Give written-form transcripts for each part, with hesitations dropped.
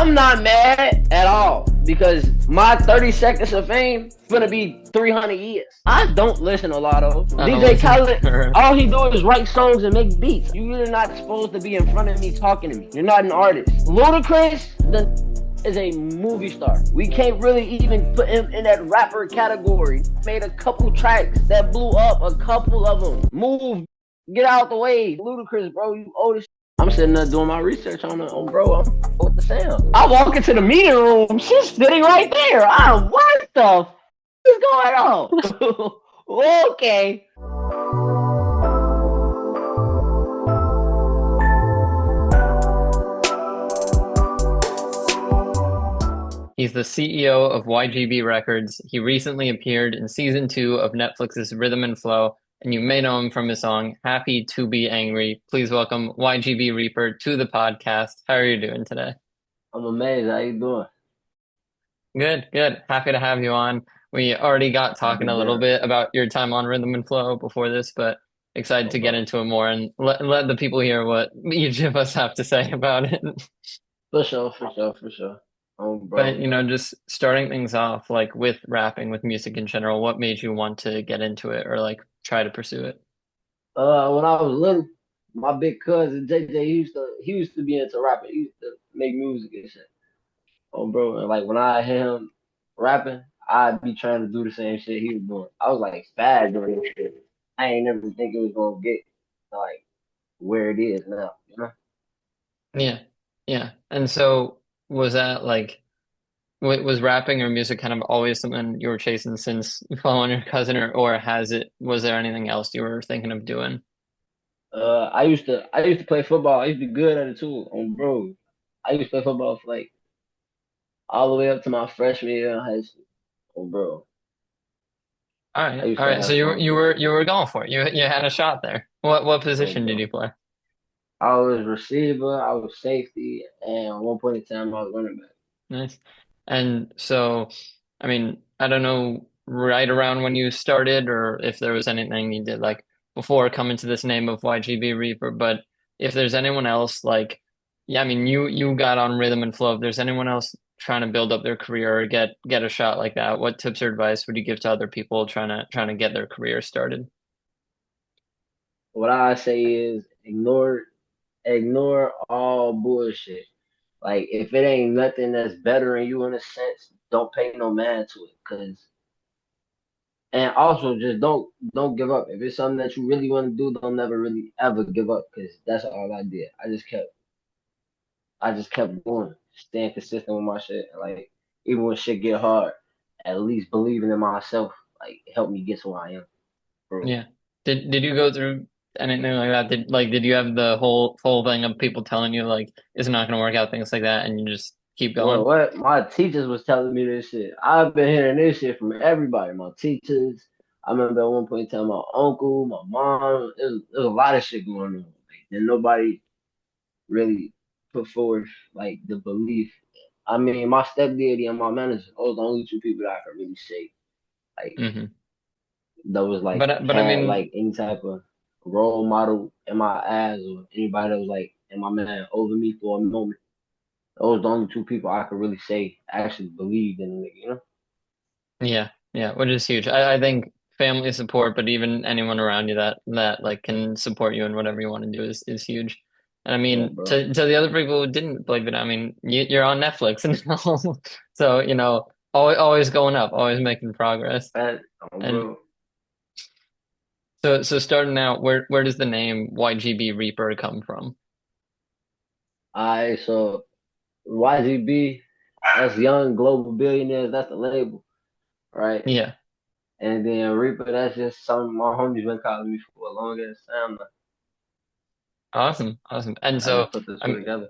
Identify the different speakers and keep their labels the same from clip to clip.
Speaker 1: I'm not mad at all because my 30 seconds of fame is gonna be 300 years. I don't listen to Latto.
Speaker 2: I don't
Speaker 1: DJ
Speaker 2: listen
Speaker 1: Khaled,
Speaker 2: to her.
Speaker 1: all he do is write songs and make beats. You're not supposed to be in front of me talking to me. You're not an artist. Ludacris, is a movie star. We can't really even put him in that rapper category. Made a couple tracks that blew up, a couple of them. Move, get out the way. Ludacris, bro, you old as. I'm sitting there doing my research on bro. I'm with the sound. I walk into the meeting room. She's sitting right there. What the is going on? Okay.
Speaker 2: He's the CEO of YGB Records. He recently appeared in season 2 of Netflix's Rhythm and Flow, and you may know him from his song Happy to Be Angry. Please welcome YGB Reaper to the podcast. How are you doing today?
Speaker 1: I'm amazed. How you doing?
Speaker 2: Good, good. Happy to have you on. We already got talking a little bit about your time on Rhythm and Flow before this, but excited to get into it more and let the people hear what each of us have to say about it.
Speaker 1: For sure, for sure, for sure. Bro.
Speaker 2: But just starting things off, like with rapping, with music in general, what made you want to get into it or like try to pursue it?
Speaker 1: When I was little, my big cousin JJ he used to be into rapping. He used to make music and shit. Bro, and like when I hear him rapping, I'd be trying to do the same shit he was doing. I was like fast doing this shit. I ain't never think it was gonna get like where it is now, you know?
Speaker 2: Yeah, yeah. And so was that like, was rapping or music kind of always something you were chasing since following your cousin, or was there anything else you were thinking of doing?
Speaker 1: I used to play football. I used to be good at it too. Bro, I used to play football for like all the way up to my freshman year in high school. Bro,
Speaker 2: All
Speaker 1: I
Speaker 2: right,
Speaker 1: used
Speaker 2: all
Speaker 1: to
Speaker 2: right. So
Speaker 1: have fun.
Speaker 2: you were going for it. You had a shot there. What position did
Speaker 1: Bro.
Speaker 2: you play?
Speaker 1: I was receiver, I was safety, and at one point in time I was running back.
Speaker 2: Nice. And so, I mean, I don't know right around when you started or if there was anything you did like before coming to this name of YGB Reaper, but if there's anyone else like, yeah, I mean, you got on Rhythm and Flow. If there's anyone else trying to build up their career or get a shot like that, what tips or advice would you give to other people trying to get their career started?
Speaker 1: What I say is ignore all bullshit. Like if it ain't nothing that's bettering you in a sense, don't pay no mind to it. And also just don't give up. If it's something that you really want to do, don't never really ever give up. Cause that's all I did. I just kept going, staying consistent with my shit. Like even when shit get hard, at least believing in myself, like helped me get to where I am, bro.
Speaker 2: Yeah. Did you go through anything like that? Did you have the whole thing of people telling you like it's not gonna work out, things like that, and you just keep
Speaker 1: Well,
Speaker 2: going?
Speaker 1: what my teachers was telling me this shit. I've been hearing this shit from everybody. My teachers. I remember at one point in time, my uncle, my mom. There's a lot of shit going on. Like, and nobody really put forth like the belief. I mean, my stepdaddy and my manager. Those are the only two people that I can really say like
Speaker 2: Hmm.
Speaker 1: that was like
Speaker 2: But I
Speaker 1: had
Speaker 2: mean,
Speaker 1: like any type of role model in my eyes or anybody that was like in my man over me for a moment. Those are the only two people I could really say actually believed in the nigga, you know?
Speaker 2: yeah, yeah, which is huge. I think family support, but even anyone around you that like can support you in whatever you want to do is huge. And I
Speaker 1: Yeah,
Speaker 2: mean,
Speaker 1: bro.
Speaker 2: to the other people who didn't believe it, I mean, you're on Netflix and so always going up, always making progress.
Speaker 1: That,
Speaker 2: And
Speaker 1: bro.
Speaker 2: so starting out, where does the name YGB Reaper come from?
Speaker 1: Alright, so YGB, that's Young Global Billionaires, that's the label, right?
Speaker 2: Yeah,
Speaker 1: And then Reaper, that's just something my homies been calling me for a long ass time now.
Speaker 2: awesome, awesome. And
Speaker 1: I
Speaker 2: so,
Speaker 1: just put the two
Speaker 2: I'm
Speaker 1: together.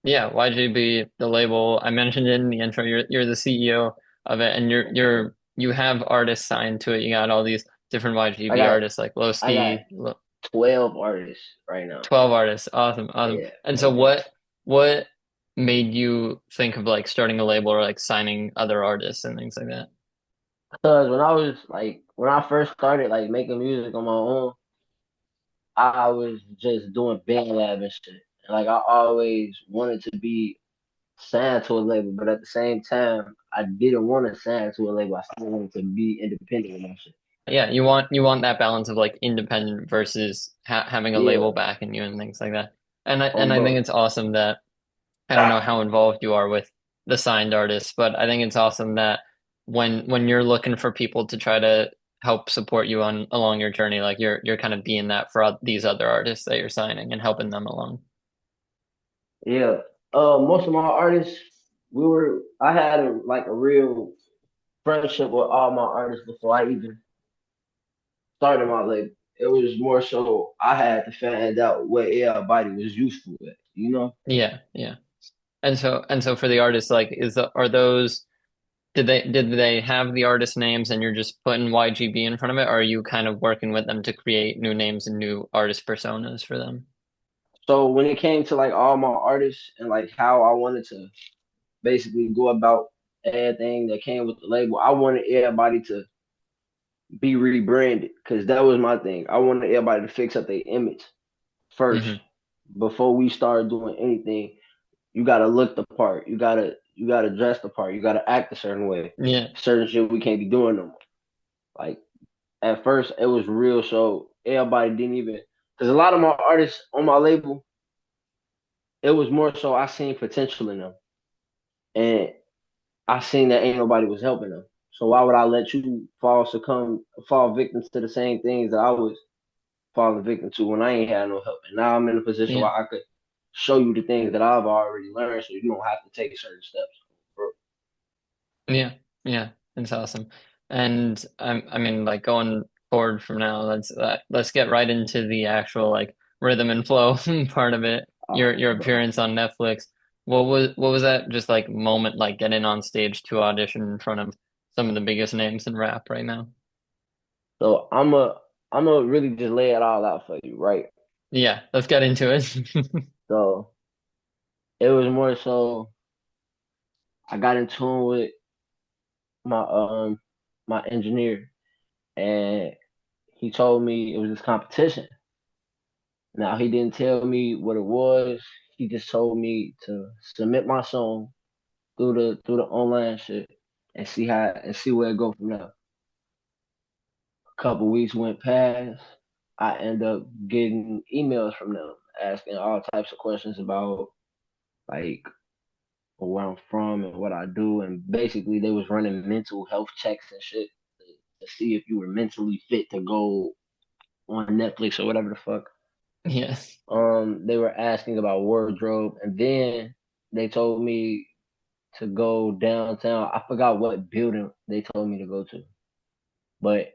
Speaker 2: yeah, YGB, the label. I mentioned it in the intro. You're the CEO of it, and
Speaker 1: Bro.
Speaker 2: you have artists signed to it. You got all these different
Speaker 1: I
Speaker 2: YGB
Speaker 1: got
Speaker 2: artists like
Speaker 1: I got
Speaker 2: Lowski,
Speaker 1: 12 artists right now.
Speaker 2: 12 artists. Awesome, awesome.
Speaker 1: Yeah,
Speaker 2: And so
Speaker 1: on bro.
Speaker 2: what made you think of like starting a label or like signing other artists and things like that?
Speaker 1: Because when I first started like making music on my own, I was just doing band lab and shit. And like I always wanted to be sign to a label, but at the same time, I didn't want to sign to a label. I still wanted to be independent with my shit.
Speaker 2: Yeah, you want that balance of like independent versus having a
Speaker 1: Yeah,
Speaker 2: label backing you and things like that. And I think
Speaker 1: bro.
Speaker 2: it's awesome that I don't know how involved you are with the signed artists, but I think it's awesome that when you're looking for people to try to help support you on along your journey, like you're kind of being that for these other artists that you're signing and helping them along.
Speaker 1: Yeah. Most of my artists, I had like a real friendship with all my artists before I even started my label. It was more so I had to find out what everybody was useful at, you know?
Speaker 2: Yeah, yeah. And so for the artists, like are those did they have the artist names and you're just putting YGB in front of it, or are you kind of working with them to create new names and new artist personas for them?
Speaker 1: So when it came to like all my artists and like how I wanted to basically go about everything that came with the label, I wanted everybody to be rebranded because that was my thing. I wanted everybody to fix up their image first
Speaker 2: Hmm.
Speaker 1: before we started doing anything. You gotta look the part. You gotta dress the part. You gotta act a certain way.
Speaker 2: Yeah,
Speaker 1: Certain shit we can't be doing no more. Like at first, it was real. So everybody didn't even because a lot of my artists on my label, it was more so I seen potential in them, and I seen that ain't nobody was helping them. So why would I let you fall victim to the same things that I was falling victim to when I ain't had no help? And now I'm in a position
Speaker 2: yeah.
Speaker 1: where I could show you the things that I've already learned, so you don't have to take certain steps. Bro.
Speaker 2: Yeah, yeah, it's awesome. And I mean, like going forward from now, let's get right into the actual like rhythm and flow part of it. Your
Speaker 1: Bro.
Speaker 2: appearance on Netflix. What was that just like moment like getting on stage to audition in front of some of the biggest names in rap right now?
Speaker 1: So I'm a really just lay it all out for you, right?
Speaker 2: Yeah, let's get into it.
Speaker 1: So it was more so I got in tune with my my engineer and he told me it was this competition. Now he didn't tell me what it was. He just told me to submit my song through the online shit and see where it go from there. A couple weeks went past. I end up getting emails from them asking all types of questions about like where I'm from and what I do, and basically they was running mental health checks and shit to see if you were mentally fit to go on Netflix or whatever the fuck.
Speaker 2: Yeah.
Speaker 1: They were asking about wardrobe, and then they told me to go downtown. I forgot what building they told me to go to, but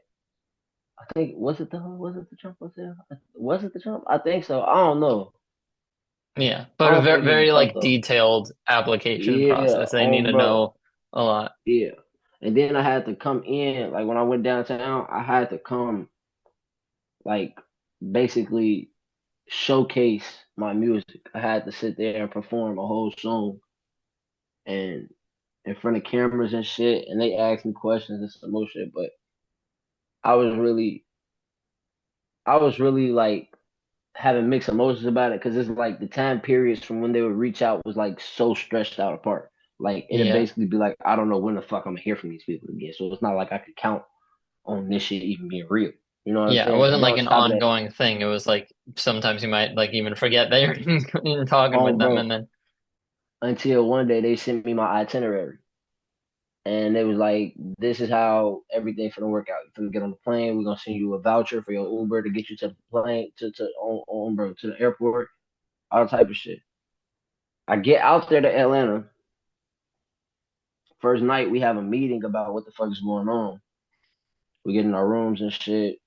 Speaker 1: I think was it the Trump Hotel? Was it the Trump? I think so. I don't know.
Speaker 2: Yeah,
Speaker 1: I
Speaker 2: but a
Speaker 1: don't
Speaker 2: very
Speaker 1: think it was the
Speaker 2: very
Speaker 1: Trump
Speaker 2: like
Speaker 1: though.
Speaker 2: detailed application
Speaker 1: Yeah,
Speaker 2: process. They need
Speaker 1: on
Speaker 2: to
Speaker 1: bro.
Speaker 2: know a lot.
Speaker 1: Yeah, and then I had to come in. Like when I went downtown, I had to come like basically showcase my music. I had to sit there and perform a whole song and in front of cameras and shit, and they asked me questions and some more shit. But I was really, I was really like having mixed emotions about it because it's like the time periods from when they would reach out was like so stretched out apart. Like it'd
Speaker 2: Yeah.
Speaker 1: basically be like I don't know when the fuck I'm gonna hear from these people again. So it's not like I could count on this shit even being real. You know what I'm
Speaker 2: Yeah, it
Speaker 1: saying? And
Speaker 2: wasn't
Speaker 1: then
Speaker 2: like
Speaker 1: on
Speaker 2: an
Speaker 1: top of that,
Speaker 2: ongoing thing. It was like sometimes you might like even forget that you're even talking with them, and
Speaker 1: bro,
Speaker 2: then
Speaker 1: until one day they sent me my itinerary. And it was like, this is how everything's gonna work out. You're gonna get on the plane. We're gonna send you a voucher for your Uber to get you to the plane to the airport, all type of shit. I get out there to Atlanta. First night we have a meeting about what the fuck is going on. We get in our rooms and shit.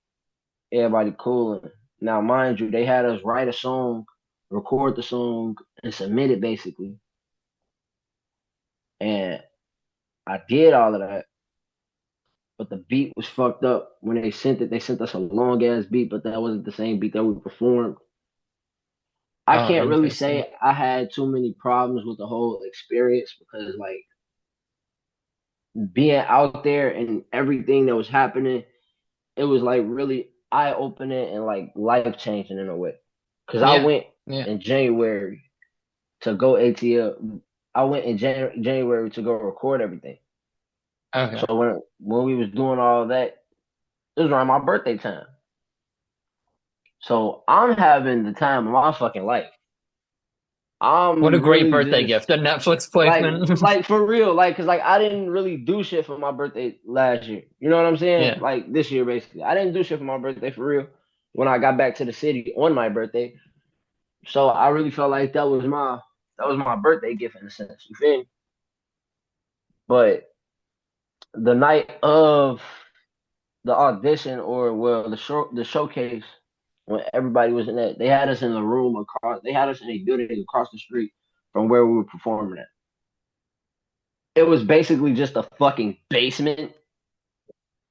Speaker 1: Everybody cool. Now, mind you, they had us write a song, record the song, and submit it basically. And I did all of that, but the beat was fucked up when they sent it. They sent us a long ass beat, but that wasn't the same beat that we performed. I
Speaker 2: oh,
Speaker 1: can't really
Speaker 2: interesting.
Speaker 1: say I had too many problems with the whole experience because like being out there and everything that was happening, it was like really eye opening and like life changing in a way. Cause I
Speaker 2: Yeah,
Speaker 1: went
Speaker 2: yeah,
Speaker 1: in January to go ATL. I went in January to go record everything.
Speaker 2: Okay.
Speaker 1: So when we was doing all that, it was around my birthday time. So I'm having the time of my fucking life.
Speaker 2: What a
Speaker 1: I'm
Speaker 2: great
Speaker 1: really
Speaker 2: birthday
Speaker 1: just
Speaker 2: gift. A Netflix
Speaker 1: like
Speaker 2: placement.
Speaker 1: like for real, like cause like I didn't really do shit for my birthday last year. You know what I'm saying?
Speaker 2: Yeah.
Speaker 1: Like this year basically. I didn't do shit for my birthday for real when I got back to the city on my birthday. So I really felt like that was my birthday gift in a sense. You feel me? But the night of the audition or well the showcase when everybody was in that they had us in a room across they had us in a building across the street from where we were performing at. It was basically just a fucking basement.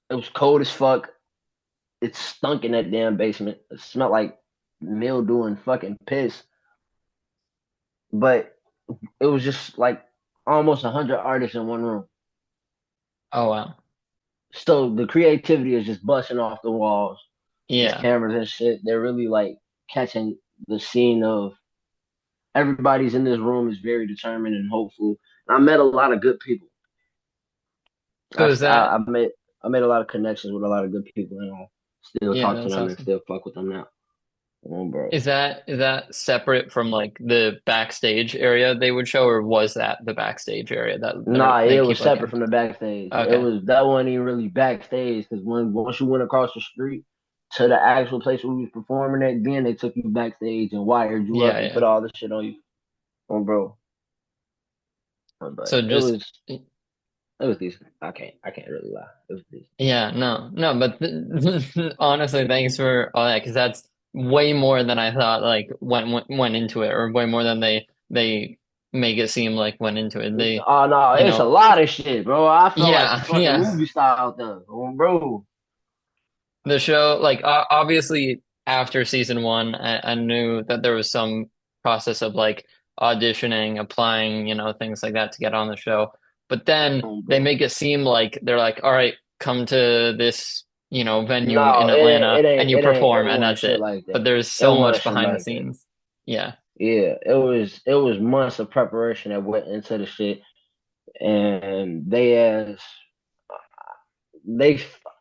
Speaker 1: It was cold as fuck. It stunk in that damn basement. It smelled like mildew and fucking piss. But it was just like almost 100 artists in one room.
Speaker 2: Oh wow.
Speaker 1: So the creativity is just busting off the walls. These
Speaker 2: Yeah.
Speaker 1: cameras and shit, they're really like catching the scene of everybody's in this room is very determined and hopeful. And I met a lot of good people.
Speaker 2: So is that
Speaker 1: I made a lot of connections with a lot of good people, and I still
Speaker 2: yeah,
Speaker 1: talk to
Speaker 2: that's
Speaker 1: them and
Speaker 2: awesome.
Speaker 1: still fuck with them now. Bro.
Speaker 2: Is that separate from like the backstage area they would show, or was that the backstage area that or
Speaker 1: Nah,
Speaker 2: they
Speaker 1: it was
Speaker 2: keep like
Speaker 1: separate from the backstage. It
Speaker 2: okay.
Speaker 1: was that wasn't even really backstage because once you went across the street to the actual place where we was performing at, then they took you backstage and wired you up
Speaker 2: Yeah,
Speaker 1: and put
Speaker 2: yeah.
Speaker 1: all this shit on you, bro. But
Speaker 2: So
Speaker 1: it
Speaker 2: just
Speaker 1: was it was decent. I can't really lie. It was decent.
Speaker 2: yeah, no, but honestly, thanks for all that because that's way more than I thought like went into it, or way more than they make it seem like went into it. They,
Speaker 1: Oh no,
Speaker 2: you
Speaker 1: it's a
Speaker 2: know,
Speaker 1: lot of shit, bro. I felt like a
Speaker 2: yeah,
Speaker 1: fucking
Speaker 2: yeah.
Speaker 1: movie star out there, bro.
Speaker 2: The show, like obviously after season one, I knew that there was some process of like auditioning, applying, things like that to get on the show. But then they
Speaker 1: Bro.
Speaker 2: make it seem like they're like, all right, come to this, venue
Speaker 1: No,
Speaker 2: in Atlanta and you
Speaker 1: it
Speaker 2: perform and
Speaker 1: wasn't
Speaker 2: that's
Speaker 1: shit
Speaker 2: it.
Speaker 1: like
Speaker 2: But
Speaker 1: that.
Speaker 2: there's
Speaker 1: It
Speaker 2: so
Speaker 1: wasn't
Speaker 2: much
Speaker 1: shit
Speaker 2: behind the
Speaker 1: like that.
Speaker 2: scenes. Yeah.
Speaker 1: Yeah, it was months of preparation that went into the shit, and they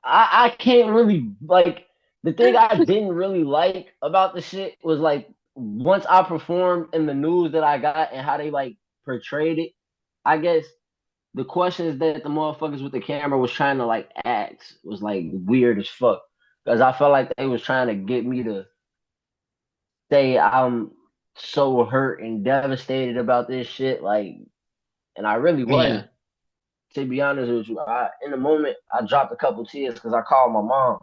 Speaker 1: I can't really like the thing I didn't really like about the shit was like once I performed in the news that I got and how they like portrayed it. I guess the questions that the motherfuckers with the camera was trying to like ask was like weird as fuck because I felt like they was trying to get me to say I'm so hurt and devastated about this shit, like, and I really
Speaker 2: Yeah.
Speaker 1: wasn't. To be honest with you, in the moment I dropped a couple tears because I called my mom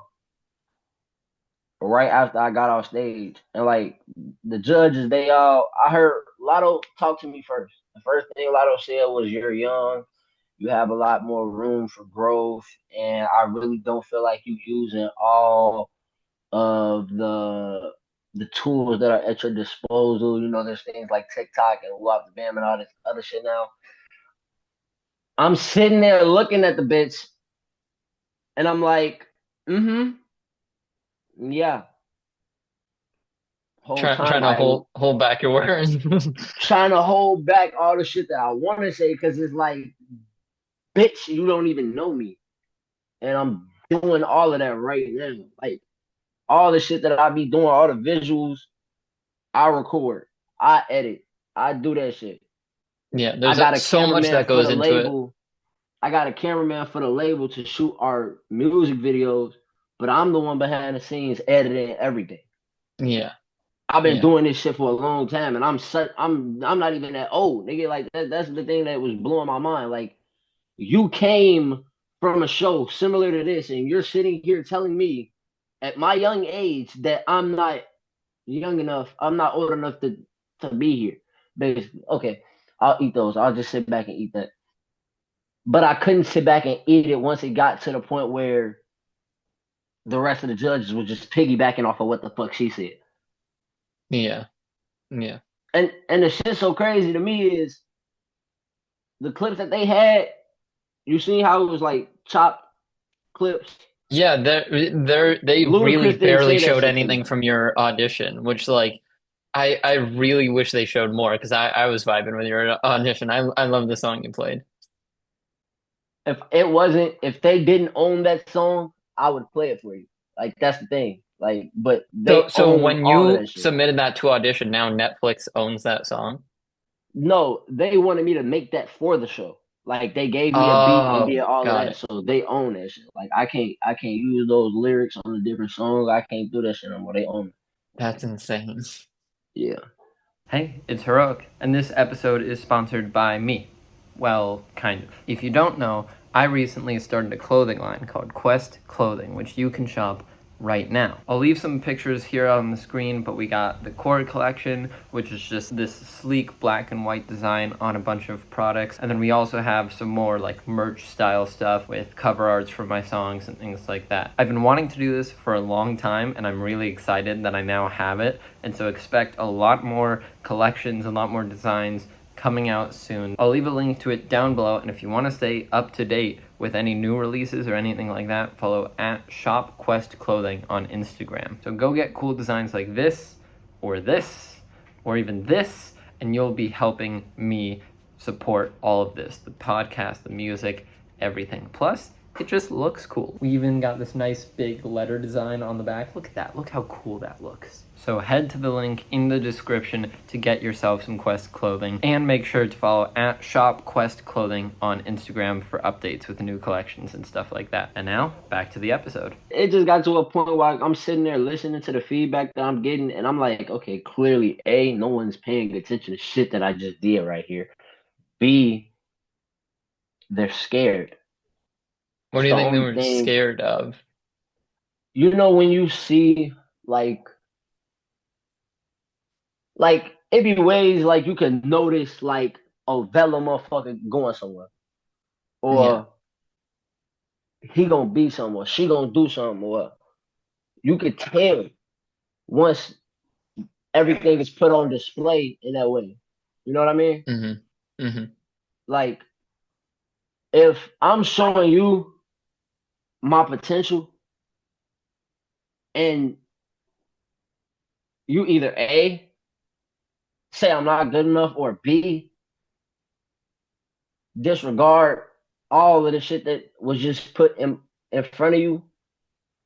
Speaker 1: right after I got off stage, and like the judges, I heard Latto talk to me first. The first thing Latto said was, "You're young, you have a lot more room for growth, and I really don't feel like you using all of the tools that are at your disposal. There's things like TikTok and WAP the Bam and all this other shit now." I'm sitting there looking at the bitch and I'm like, mm-hmm, yeah. Whole
Speaker 2: Trying
Speaker 1: time
Speaker 2: to
Speaker 1: I
Speaker 2: hold back your words.
Speaker 1: trying to hold back all the shit that I want to say because it's like, bitch, you don't even know me. And I'm doing all of that right now. Like all the shit that I be doing, all the visuals, I record, I edit, I do that shit.
Speaker 2: Yeah,
Speaker 1: I
Speaker 2: there's
Speaker 1: got a
Speaker 2: so much
Speaker 1: cameraman
Speaker 2: that
Speaker 1: for
Speaker 2: goes
Speaker 1: the
Speaker 2: into it.
Speaker 1: label. I got a cameraman for the label to shoot our music videos, but I'm the one behind the scenes editing everything.
Speaker 2: Yeah.
Speaker 1: I've been
Speaker 2: Yeah.
Speaker 1: doing this shit for a long time, and I'm not even that old, nigga. Like that's the thing that was blowing my mind. Like you came from a show similar to this, and you're sitting here telling me at my young age that I'm not young enough, I'm not old enough to be here. Basically, okay, I'll eat those. I'll just sit back and eat that. But I couldn't sit back and eat it once it got to the point where the rest of the judges were just piggybacking off of what the fuck she said.
Speaker 2: Yeah. Yeah.
Speaker 1: And the shit so crazy to me is the clips that they had. You seen how it was like chopped clips?
Speaker 2: Yeah, they really
Speaker 1: Ludacris didn't
Speaker 2: barely
Speaker 1: say that
Speaker 2: showed
Speaker 1: shit to me.
Speaker 2: anything from your audition, which like I really wish they showed more because I was vibing with your audition. I love the song you played.
Speaker 1: If they didn't own that song, I would play it for you. Like that's the thing. Like, but
Speaker 2: So
Speaker 1: they
Speaker 2: so
Speaker 1: own
Speaker 2: when
Speaker 1: all of
Speaker 2: you
Speaker 1: that shit.
Speaker 2: submitted that to audition, now Netflix owns that song.
Speaker 1: No, they wanted me to make that for the show. Like they gave me a beat and
Speaker 2: Oh,
Speaker 1: did all of
Speaker 2: got
Speaker 1: that,
Speaker 2: it.
Speaker 1: so they own that shit. Like I can't use those lyrics on a different song. I can't do that shit no more. They own it.
Speaker 2: That's insane.
Speaker 1: Yeah.
Speaker 3: Hey, it's Heroek, and this episode is sponsored by me. Well, kind of. If you don't know, I recently started a clothing line called Quest Clothing, which you can shop right now. I'll leave some pictures here on the screen, but we got the core collection, which is just this sleek black and white design on a bunch of products, and then we also have some more like merch style stuff with cover arts for my songs and things like that. I've been wanting to do this for a long time, and I'm really excited that I now have it, and so expect a lot more collections, a lot more designs coming out soon. I'll leave a link to it down below, and if you want to stay up to date with any new releases or anything like that, follow at Shop Quest Clothing on Instagram. So go get cool designs like this, or even this, and you'll be helping me support all of this, the podcast, the music, everything. Plus, it just looks cool. We even got this nice big letter design on the back. Look at that. Look how cool that looks. So head to the link in the description to get yourself some Quest clothing, and make sure to follow at Shop Quest Clothing on Instagram for updates with new collections and stuff like that. And now, back to the episode.
Speaker 1: It just got to a point where I'm sitting there listening to the feedback that I'm getting, and I'm like, okay, clearly, A, no one's paying attention to shit that I just did right here. B, they're scared.
Speaker 2: What
Speaker 1: It's
Speaker 2: do you
Speaker 1: the
Speaker 2: think they
Speaker 1: only
Speaker 2: were
Speaker 1: thing.
Speaker 2: scared of?
Speaker 1: You know, when you see like it be ways like you can notice like a Vela motherfucker going somewhere,
Speaker 2: Yeah.
Speaker 1: or he gonna be somewhere, she gonna do something, or you could tell once everything is put on display in that way. You know what I mean?
Speaker 2: Mm-hmm. Mm-hmm.
Speaker 1: Like if I'm showing you my potential and you either A, say I'm not good enough, or B, disregard all of the shit that was just put in front of you,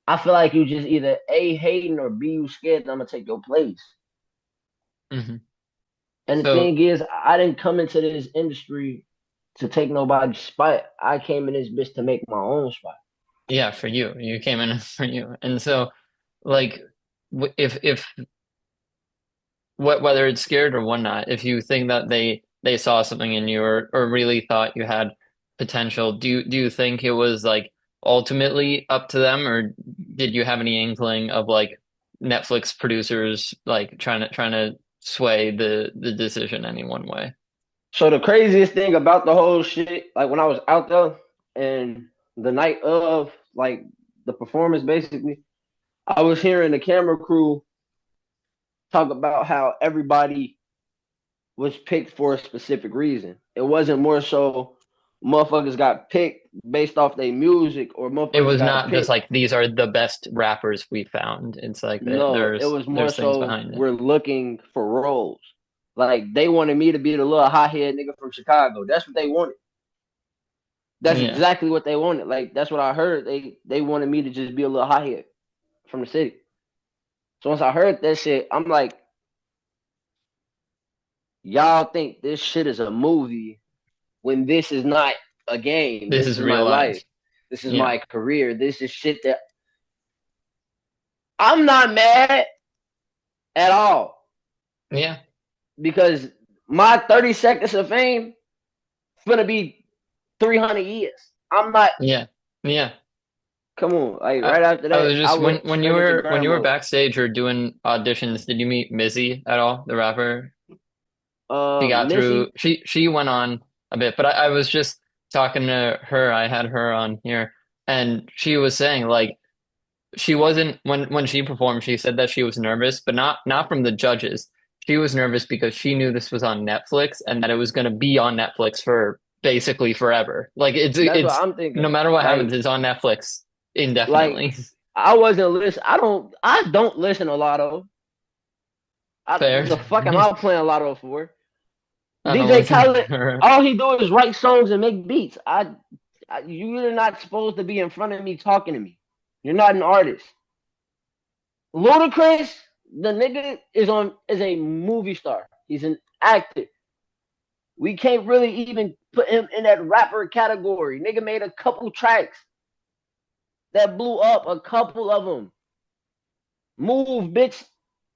Speaker 1: I feel like you just either A, hating, or B, you scared that I'm gonna take your place.
Speaker 2: Mm-hmm.
Speaker 1: And the
Speaker 2: So
Speaker 1: thing is, I didn't come into this industry to take nobody's spot. I came in this bitch to make my own spot.
Speaker 2: yeah, for you, you came in for you, and so like if whether it's scared or whatnot, if you think that they saw something in you or really thought you had potential, do you think it was like ultimately up to them, or did you have any inkling of like Netflix producers like trying to sway the decision any one way?
Speaker 1: So the craziest thing about the whole shit, like when I was out there and the night of like the performance, basically, I was hearing the camera crew talk about how everybody was picked for a specific reason. It wasn't more so motherfuckers got picked based off their music, or
Speaker 2: It
Speaker 1: motherfuckers
Speaker 2: was
Speaker 1: got
Speaker 2: not just
Speaker 1: picked.
Speaker 2: like these are the best rappers we found. It's like
Speaker 1: No, it
Speaker 2: there's
Speaker 1: was more
Speaker 2: there's things
Speaker 1: so
Speaker 2: behind it.
Speaker 1: we're looking for roles. Like they wanted me to be the little hothead nigga from Chicago. That's what they wanted. That's
Speaker 2: Yeah.
Speaker 1: exactly what they wanted. Like that's what I heard. They wanted me to just be a little hothead from the city. So once I heard that shit, I'm like, y'all think this shit is a movie when this is not a game.
Speaker 2: This
Speaker 1: This
Speaker 2: is
Speaker 1: is my
Speaker 2: real
Speaker 1: life.
Speaker 2: life.
Speaker 1: This is
Speaker 2: Yeah.
Speaker 1: my career. This is shit that I'm not mad at all,
Speaker 2: Yeah.
Speaker 1: because my 30 seconds of fame is gonna be 300 years. I'm not.
Speaker 2: Yeah. Yeah.
Speaker 1: Come on, like
Speaker 2: I,
Speaker 1: right after
Speaker 2: I
Speaker 1: that,
Speaker 2: was
Speaker 1: I
Speaker 2: just
Speaker 1: went
Speaker 2: when you
Speaker 1: straight into
Speaker 2: were when
Speaker 1: grind
Speaker 2: you were
Speaker 1: mode.
Speaker 2: backstage or doing auditions, did you meet Mizzy at all, the rapper? She got through.
Speaker 1: Missy,
Speaker 2: She went on a bit, but I was just talking to her. I had her on here, and she was saying like she wasn't when she performed. She said that she was nervous, but not from the judges. She was nervous because she knew this was on Netflix and that it was going to be on Netflix for basically forever. Like
Speaker 1: that's what
Speaker 2: it's
Speaker 1: I'm
Speaker 2: no
Speaker 1: thinking.
Speaker 2: matter what happens, it's on Netflix
Speaker 1: Like
Speaker 2: indefinitely.
Speaker 1: I wasn't listen. I don't listen to Latto.
Speaker 2: Fair.
Speaker 1: The fuck am I playing Latto for?
Speaker 2: I don't
Speaker 1: DJ
Speaker 2: listen to
Speaker 1: Khaled,
Speaker 2: her.
Speaker 1: all he do is write songs and make beats. You're not supposed to be in front of me talking to me. You're not an artist. Ludacris, the nigga is a movie star. He's an actor. We can't really even put him in that rapper category. Nigga made a couple tracks that blew up, a couple of them. Move, bitch.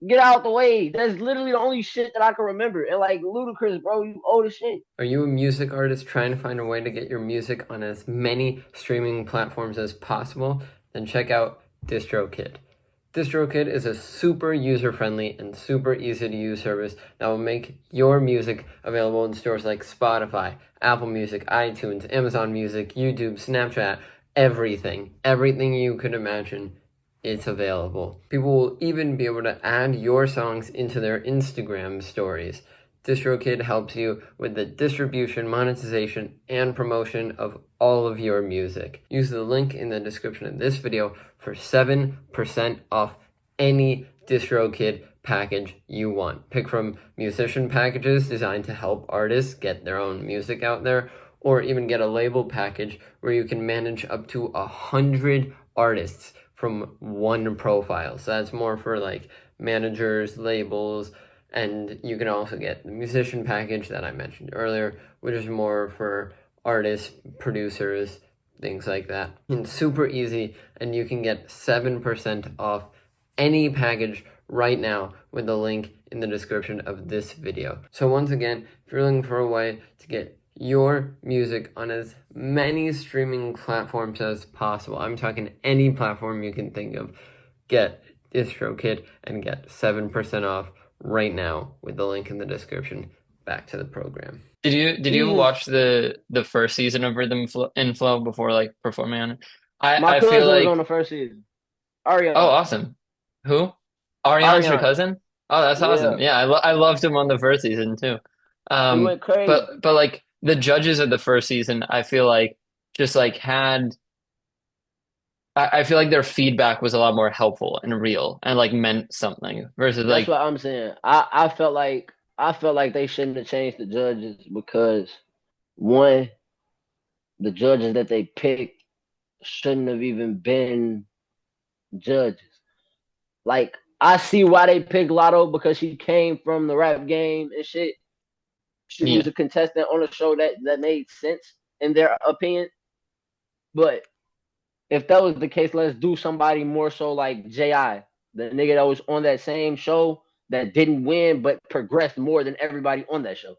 Speaker 1: Get out the way. That's literally the only shit that I can remember. And like Ludacris, bro, you old as shit.
Speaker 3: Are you a music artist trying to find a way to get your music on as many streaming platforms as possible? Then check out DistroKid. DistroKid is a super user-friendly and super easy-to-use service that will make your music available in stores like Spotify, Apple Music, iTunes, Amazon Music, YouTube, Snapchat, everything. Everything you could imagine, it's available. People will even be able to add your songs into their Instagram stories. DistroKid helps you with the distribution, monetization, and promotion of all of your music. Use the link in the description of this video for 7% off any DistroKid package you want. Pick from musician packages designed to help artists get their own music out there, or even get a label package where you can manage up to 100 artists from one profile. So that's more for like managers, labels, and you can also get the musician package that I mentioned earlier, which is more for artists, producers, things like that. It's super easy, and you can get 7% off any package right now with the link in the description of this video. So once again, if you're looking for a way to get your music on as many streaming platforms as possible, I'm talking any platform you can think of, get DistroKid and get 7% off right now with the link in the description. Back to the program.
Speaker 2: Did you watch the first season of Rhythm and Flow before like performing on it?
Speaker 1: My
Speaker 2: I
Speaker 1: cousin
Speaker 2: feel
Speaker 1: was
Speaker 2: like
Speaker 1: on the first season. Ariana.
Speaker 2: oh awesome. Who? Ariana's your cousin? Oh, that's awesome. Yeah, I loved him on the first season too.
Speaker 1: He went crazy.
Speaker 2: But like the judges of the first season, I feel like just like had I feel like their feedback was a lot more helpful and real and like meant something versus
Speaker 1: That's
Speaker 2: like
Speaker 1: what I'm saying. I felt like they shouldn't have changed the judges because one, the judges that they picked shouldn't have even been judges. Like I see why they picked Latto because she came from the rap game and shit. She was a contestant on a show that made sense in their opinion. But if that was the case, let's do somebody more so like J.I., the nigga that was on that same show that didn't win but progressed more than everybody on that show.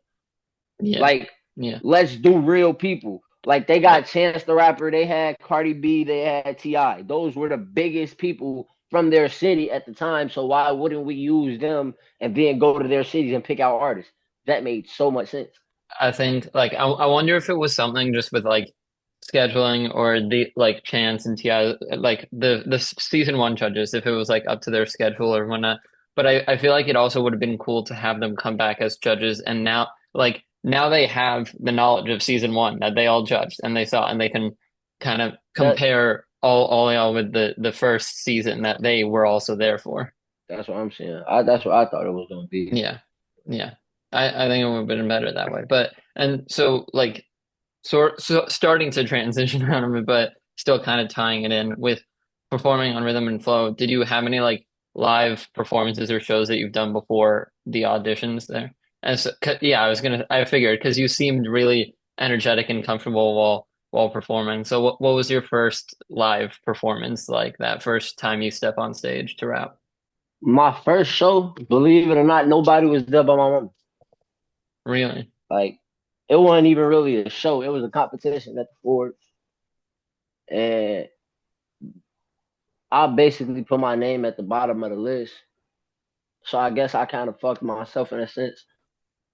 Speaker 1: Let's do real people. Like they got Chance the Rapper, they had Cardi B, they had T.I. Those were the biggest people from their city at the time. So why wouldn't we use them and then go to their cities and pick out artists? That made so much sense.
Speaker 2: I think like I wonder if it was something just with like scheduling or the like Chance and Ti like the season one judges if it was like up to their schedule or whatnot. But I feel like it also would have been cool to have them come back as judges and now they have the knowledge of season one that they all judged and they saw and they can kind of compare all with the first season that they were also there for.
Speaker 1: That's what I'm saying. That's what I thought it was gonna be.
Speaker 2: Yeah. I think it would have been better that way. But and so like so starting to transition out of it, but still kind of tying it in with performing on Rhythm and Flow. Did you have any like live performances or shows that you've done before the auditions there? And so, yeah, I figured because you seemed really energetic and comfortable while performing. So what was your first live performance like that first time you step on stage to rap?
Speaker 1: My first show, believe it or not, nobody was there but my mom.
Speaker 2: Really?
Speaker 1: Like, it wasn't even really a show. It was a competition at the Fords. And I basically put my name at the bottom of the list. So I guess I kind of fucked myself in a sense.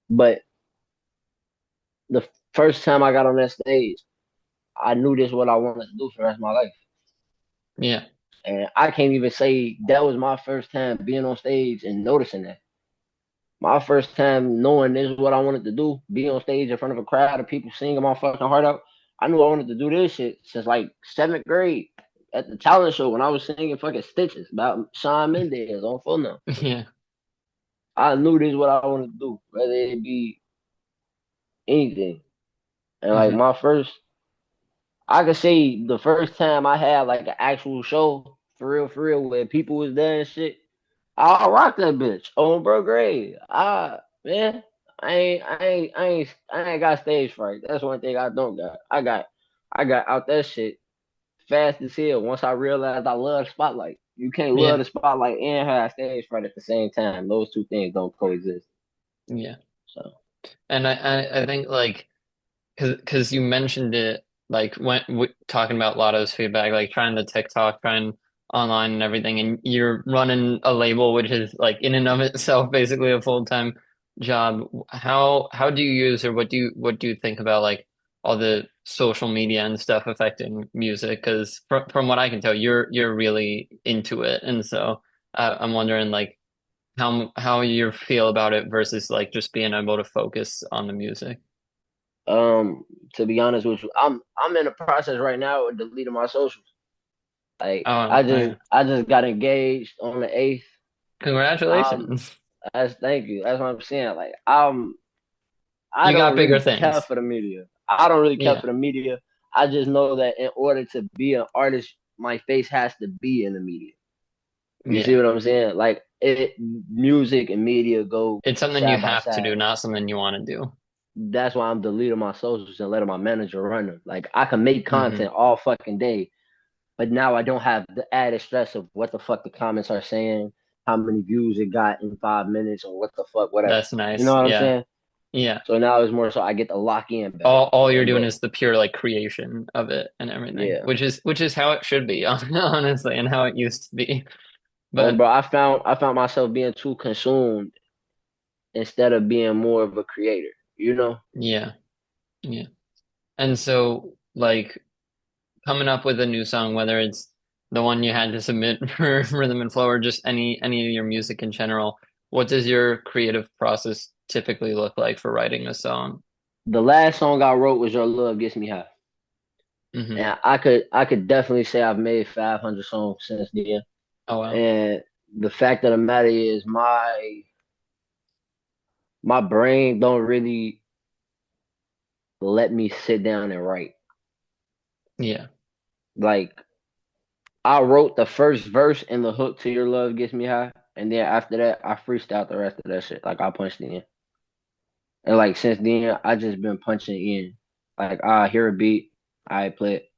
Speaker 1: But the first time I got on that stage, I knew this is what I wanted to do for the rest of my life.
Speaker 2: Yeah.
Speaker 1: And I can't even say that was my first time being on stage and noticing that. My first time knowing this is what I wanted to do, be on stage in front of a crowd of people singing my fucking heart out. I knew I wanted to do this shit since like 7th grade at the talent show when I was singing fucking Stitches about Shawn Mendes on Full Now.
Speaker 2: Yeah.
Speaker 1: I knew this is what I want to do, whether it be anything. And like
Speaker 3: Hmm.
Speaker 1: I could say the first time I had like an actual show for real, where people was there and shit. I rock that bitch on bro grade. Man, I ain't got stage fright. That's one thing I don't got. I got out that shit fast as hell. Once I realized I love the spotlight. You can't love
Speaker 2: Yeah,
Speaker 1: the spotlight and have stage fright at the same time. Those two things don't coexist.
Speaker 2: yeah.
Speaker 1: So
Speaker 2: And I think like because you mentioned it like when talking about Lotto's feedback, like trying the TikTok, trying online and everything, and you're running a label which is like in and of itself basically a full-time job. How do you use or what do you think about like all the social media and stuff affecting music? Because from what I can tell, you're really into it, and so I'm wondering like how you feel about it versus like just being able to focus on the music.
Speaker 1: um to be honest with you, I'm in the process right now of deleting my socials. Like
Speaker 2: Oh, yeah.
Speaker 1: I just got engaged on the 8th. Um
Speaker 2: Congratulations.
Speaker 1: that's thank you. That's what I'm saying. Like I
Speaker 2: You
Speaker 1: don't
Speaker 2: got bigger
Speaker 1: really care
Speaker 2: things.
Speaker 1: for the media. I don't really care
Speaker 2: Yeah.
Speaker 1: for the media. I just know that in order to be an artist, my face has to be in the media. You see
Speaker 2: Yeah.
Speaker 1: what I'm saying? Like music and media go
Speaker 2: It's something you
Speaker 1: side by
Speaker 2: have to do,
Speaker 1: side.
Speaker 2: not something you want to do.
Speaker 1: That's why I'm deleting my socials and letting my manager run them. Like I can make
Speaker 2: Hmm.
Speaker 1: content all fucking day, but now I don't have the added stress of what the fuck the comments are saying, how many views it got in 5 minutes, or what the fuck, whatever.
Speaker 2: That's
Speaker 1: You know
Speaker 2: nice.
Speaker 1: what I'm
Speaker 2: Yeah.
Speaker 1: saying?
Speaker 2: Yeah.
Speaker 1: So now it's more so I get to lock in better.
Speaker 2: All you're
Speaker 1: And
Speaker 2: doing
Speaker 1: but
Speaker 2: is the pure like creation of it and everything,
Speaker 1: yeah,
Speaker 2: which is how it should be, honestly, and how it used to be. But
Speaker 1: bro, I found myself being too consumed instead of being more of a creator. You know?
Speaker 2: yeah, yeah. And so like coming up with a new song, whether it's the one you had to submit for Rhythm and Flow or just any of your music in general, what does your creative process typically look like for writing a song?
Speaker 1: The last song I wrote was "Your Love Gets Me High,"
Speaker 2: Hmm.
Speaker 1: and I could definitely say I've made 500 songs since then.
Speaker 2: Oh wow.
Speaker 1: And the fact of the matter is, my brain don't really let me sit down and write.
Speaker 2: Yeah.
Speaker 1: Like I wrote the first verse and the hook to "Your Love Gets Me High," and then after that, I freestyled the rest of that shit. Like I punched it in, and like since then, I just been punching in. Like I hear a beat, I play it,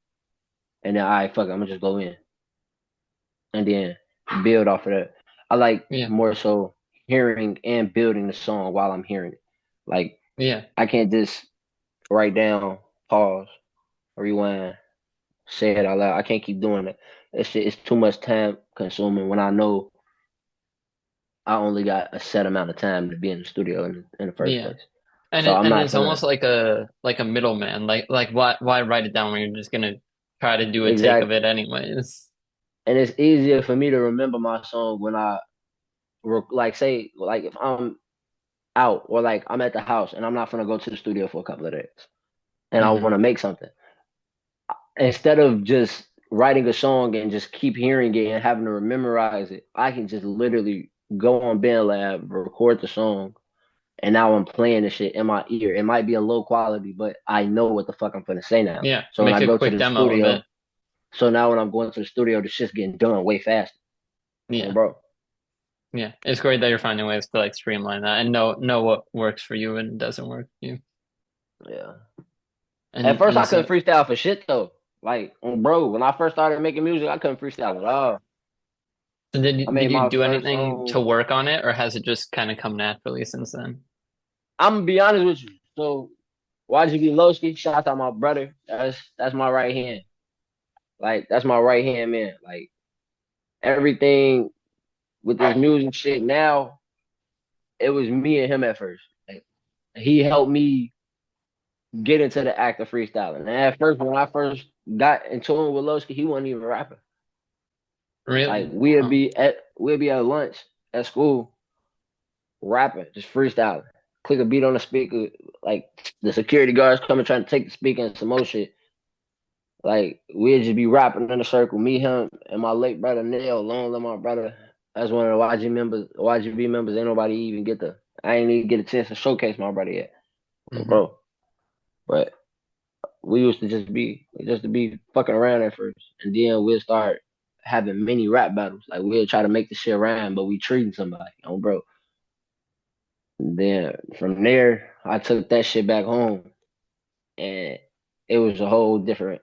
Speaker 1: and then I fuck it, I'm gonna just go in, and then build off of that. I like
Speaker 2: Yeah.
Speaker 1: more so hearing and building the song while I'm hearing it. Like
Speaker 2: Yeah.
Speaker 1: I can't just write down, pause, rewind, say it out loud. I can't keep doing it. It's shit, it's too much time consuming when I know I only got a set amount of time to be in the studio in the first
Speaker 2: Yeah.
Speaker 1: place. So I'm
Speaker 2: And
Speaker 1: not
Speaker 2: it's almost
Speaker 1: gonna
Speaker 2: like a middleman. Like why write it down when you're just gonna try to do a take of
Speaker 1: exact,
Speaker 2: it anyways?
Speaker 1: and it's easier for me to remember my song when like say like if I'm out or like I'm at the house and I'm not gonna go to the studio for a couple of days and I want
Speaker 2: Hmm.
Speaker 1: to make something instead of just writing a song and just keep hearing it and having to memorize it. I can just literally go on BandLab, record the song, and now I'm playing the shit in my ear. It might be a low quality, but I know what the fuck I'm gonna say now.
Speaker 2: Yeah.
Speaker 1: So when
Speaker 2: Make
Speaker 1: I
Speaker 2: a
Speaker 1: go to
Speaker 2: quick
Speaker 1: the
Speaker 2: demo of it.
Speaker 1: studio, so now when I'm going to the studio, the shit's getting done way faster. Oh,
Speaker 2: Yeah.
Speaker 1: bro.
Speaker 2: Yeah. It's great that you're finding ways to like streamline that and know what works for you and doesn't work for you.
Speaker 1: Yeah. At first,
Speaker 2: And
Speaker 1: I couldn't
Speaker 2: so
Speaker 1: freestyle for shit though. Like, bro, when I first started making music, I couldn't freestyle at all.
Speaker 2: so
Speaker 1: I
Speaker 2: did
Speaker 1: made
Speaker 2: you
Speaker 1: my
Speaker 2: do
Speaker 1: first
Speaker 2: anything to
Speaker 1: song.
Speaker 2: work on it or has it just kind of come naturally since then?
Speaker 1: I'm gonna be honest with you. So YGB Lowski, shout out my brother. That's my right hand. Like that's my right hand man. Like everything with this music shit now, it was me and him at first. Like he helped me get into the act of freestyling. And at first, when I first got into it with Lowski, he wasn't even rapping. Like
Speaker 2: Really? Oh,
Speaker 1: we'd be at lunch at school rapping, just freestyling. Click a beat on the speaker, like the security guards coming trying to take the speaker and some more shit. Like we'd just be rapping in a circle, me, him, and my late brother Neil, long live my brother. as one of the YGB members. Ain't nobody even get the. I ain't even get a chance to showcase my brother yet,
Speaker 2: Mm-hmm.
Speaker 1: bro. But we used to just be fucking around at first, and then we'll start having mini rap battles. Like we'll try to make the shit rhyme, but we treating somebody, bro. And then from there, I took that shit back home, and it was a whole different.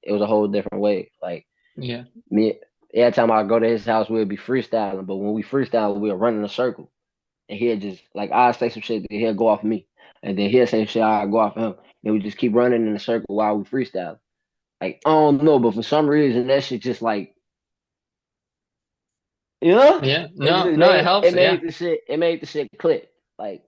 Speaker 1: It was a whole different way. Like
Speaker 2: Yeah.
Speaker 1: me, every time I go to his house, we'll be freestyling. But when we freestyle, we'll run in a circle, and he'll just like I say some shit, then he'll go off me, and then he'll say some shit, I go off him, and we just keep running in a circle while we freestyle. Like I don't know, but for some reason that shit just like
Speaker 2: Yeah.
Speaker 1: it
Speaker 2: No,
Speaker 1: just
Speaker 2: no, it
Speaker 1: made
Speaker 2: helps. Yeah.
Speaker 1: it made the shit click. Like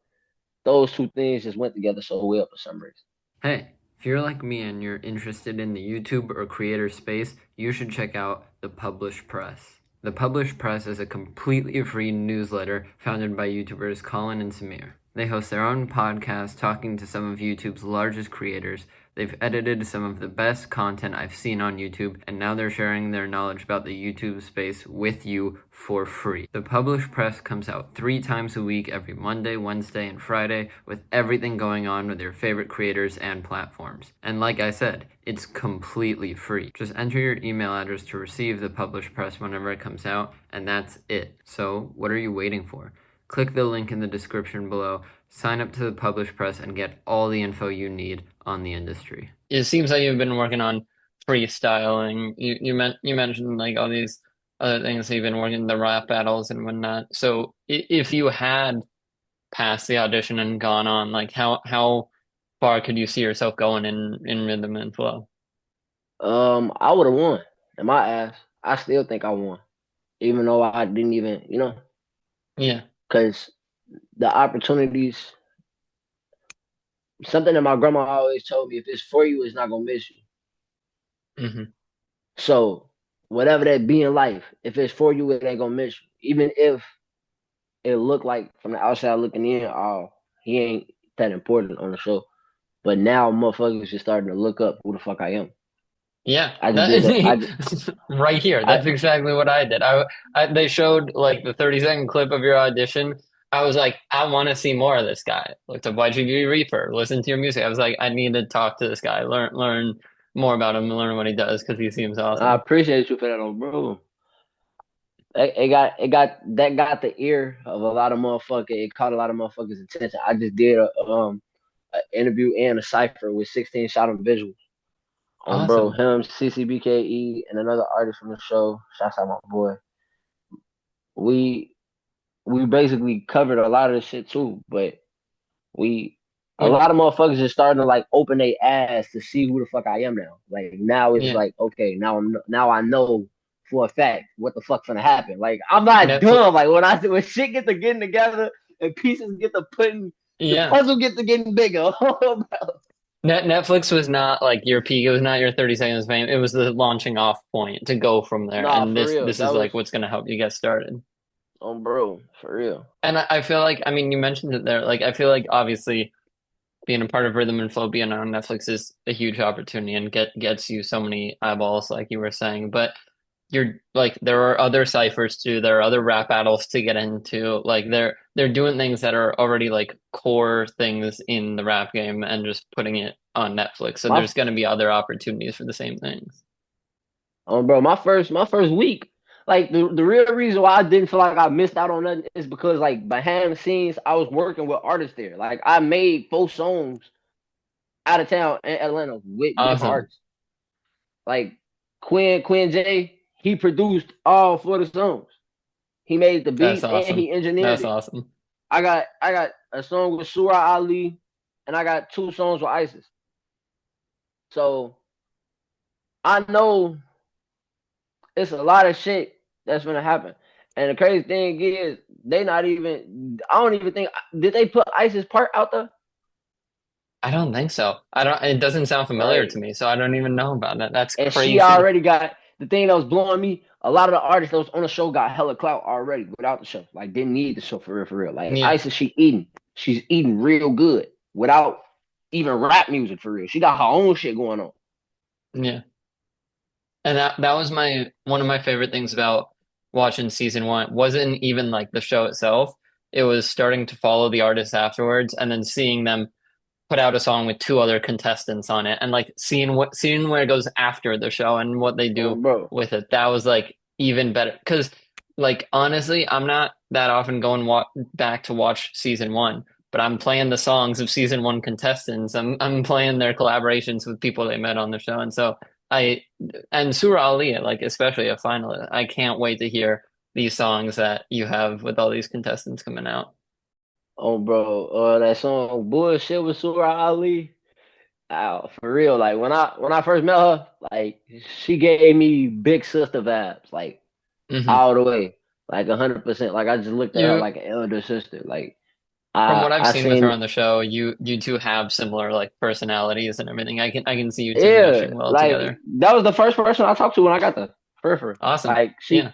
Speaker 1: those two things just went together so well for some reason.
Speaker 3: Hey, if you're like me and you're interested in the YouTube or creator space, you should check out The Published Press. The Published Press is a completely free newsletter founded by YouTubers Colin and Samir. They host their own podcast talking to some of YouTube's largest creators. They've edited some of the best content I've seen on YouTube, and now they're sharing their knowledge about the YouTube space with you for free. The Published Press comes out 3 times a week, every Monday, Wednesday, and Friday, with everything going on with your favorite creators and platforms. And like I said, it's completely free. Just enter your email address to receive the Published Press whenever it comes out, and that's it. So what are you waiting for? Click the link in the description below, sign up to the Published Press, and get all the info you need on the industry.
Speaker 2: It seems like you've been working on freestyling. You mentioned like all these other things. You've been working the rap battles and whatnot. So if you had passed the audition and gone on, like how far could you see yourself going in rhythm and flow?
Speaker 1: I would have won. In my ass, I still think I won, even though I didn't even,
Speaker 2: Yeah.
Speaker 1: because the opportunities. Something that my grandma always told me: if it's for you, it's not gonna miss you.
Speaker 2: Mm-hmm.
Speaker 1: So whatever that be in life, if it's for you, it ain't gonna miss you. Even if it looked like from the outside looking in, oh, he ain't that important on the show. But now motherfuckers just starting to look up who the fuck I am.
Speaker 2: Yeah,
Speaker 1: I just did that.
Speaker 2: right here. That's exactly what I did. They showed like the 30-second clip of your audition. I was like, I want to see more of this guy. Looked up YGB Reaper, listen to your music. I was like, I need to talk to this guy, learn more about him, learn what he does because he seems
Speaker 1: I
Speaker 2: awesome.
Speaker 1: appreciate you for that, bro. That got the ear of a lot of motherfuckers. It caught a lot of motherfuckers' attention. I just did an interview and a cipher with 16 shot on visuals. Bro,
Speaker 2: Awesome.
Speaker 1: him, CCBKE, and another artist from the show. Shouts out my boy. We basically covered a lot of the shit too, but a
Speaker 2: What?
Speaker 1: lot of motherfuckers just starting to like open their ass to see who the fuck I am now. Like now it's
Speaker 2: Yeah.
Speaker 1: like okay, now I know for a fact what the fuck's gonna happen. Like I'm not
Speaker 2: Netflix.
Speaker 1: dumb. Like when shit get to getting together and pieces get to putting, the
Speaker 2: Yeah.
Speaker 1: puzzle get to getting bigger.
Speaker 2: Netflix was not like your peak. It was not your 30 seconds of fame. It was the launching off point to go from there.
Speaker 1: Nah,
Speaker 2: And
Speaker 1: for
Speaker 2: this
Speaker 1: real.
Speaker 2: this is
Speaker 1: That was
Speaker 2: like what's going to help you get started.
Speaker 1: bro, for real.
Speaker 2: And I feel like, I mean, you mentioned it there. Like, I feel like obviously being a part of Rhythm and Flow, being on Netflix is a huge opportunity and gets you so many eyeballs, like you were saying. But you're like, there are other ciphers too. There are other rap battles to get into. Like, they're doing things that are already like core things in the rap game and just putting it on Netflix. So
Speaker 1: My
Speaker 2: there's going to be other opportunities for the same things.
Speaker 1: bro, my first week, like the real reason why I didn't feel like I missed out on nothing is because like behind the scenes, I was working with artists there. Like I made 4 songs out of town in Atlanta with different
Speaker 2: Awesome.
Speaker 1: artists. Like Quinn J, he produced all 4 of the songs. He made the
Speaker 2: That's
Speaker 1: beats and
Speaker 2: awesome.
Speaker 1: he engineered
Speaker 2: That's
Speaker 1: it.
Speaker 2: awesome.
Speaker 1: I got a song with Surah Ali, and I got 2 songs with ISIS. So I know it's a lot of shit that's gonna happen. And the crazy thing is, they not even. I don't even think did they put ISIS part out there.
Speaker 2: I don't think so. I don't, it doesn't sound familiar
Speaker 1: Right.
Speaker 2: to me, so I don't even know about it. That's
Speaker 1: And she
Speaker 2: crazy.
Speaker 1: already got the thing that was blowing me. A lot of the artists that was on the show got hella clout already without the show. Like didn't need the show for real, for real. Like
Speaker 2: Yeah.
Speaker 1: ISIS, she's eating real good without even rap music for real. She got her own shit going on.
Speaker 2: Yeah. And that was one of my favorite things about watching season one wasn't even like the show itself. It was starting to follow the artists afterwards and then seeing them put out a song with two other contestants on it and like seeing where it goes after the show and what they do
Speaker 1: Bro.
Speaker 2: with it. That was like even better because like honestly, I'm not that often going back to watch season one, but I'm playing the songs of season one contestants. I'm playing their collaborations with people they met on the show, and so I and Surah Ali, like especially a finalist. I can't wait to hear these songs that you have with all these contestants coming out.
Speaker 1: Oh, bro, that song "Bullshit" with Surah Ali. For real, like when I first met her, like she gave me big sister vibes, like
Speaker 2: Hmm.
Speaker 1: all the way, like 100%. Like I just looked at her
Speaker 2: You
Speaker 1: like an elder sister. Like
Speaker 2: From
Speaker 1: I
Speaker 2: what I've
Speaker 1: I
Speaker 2: seen with her
Speaker 1: seen,
Speaker 2: on the show, you two have similar like personalities and everything. I can see you two
Speaker 1: yeah,
Speaker 2: meshing well
Speaker 1: like
Speaker 2: together.
Speaker 1: that was the first person I talked to when I got the for.
Speaker 2: Awesome.
Speaker 1: Like
Speaker 2: Yeah.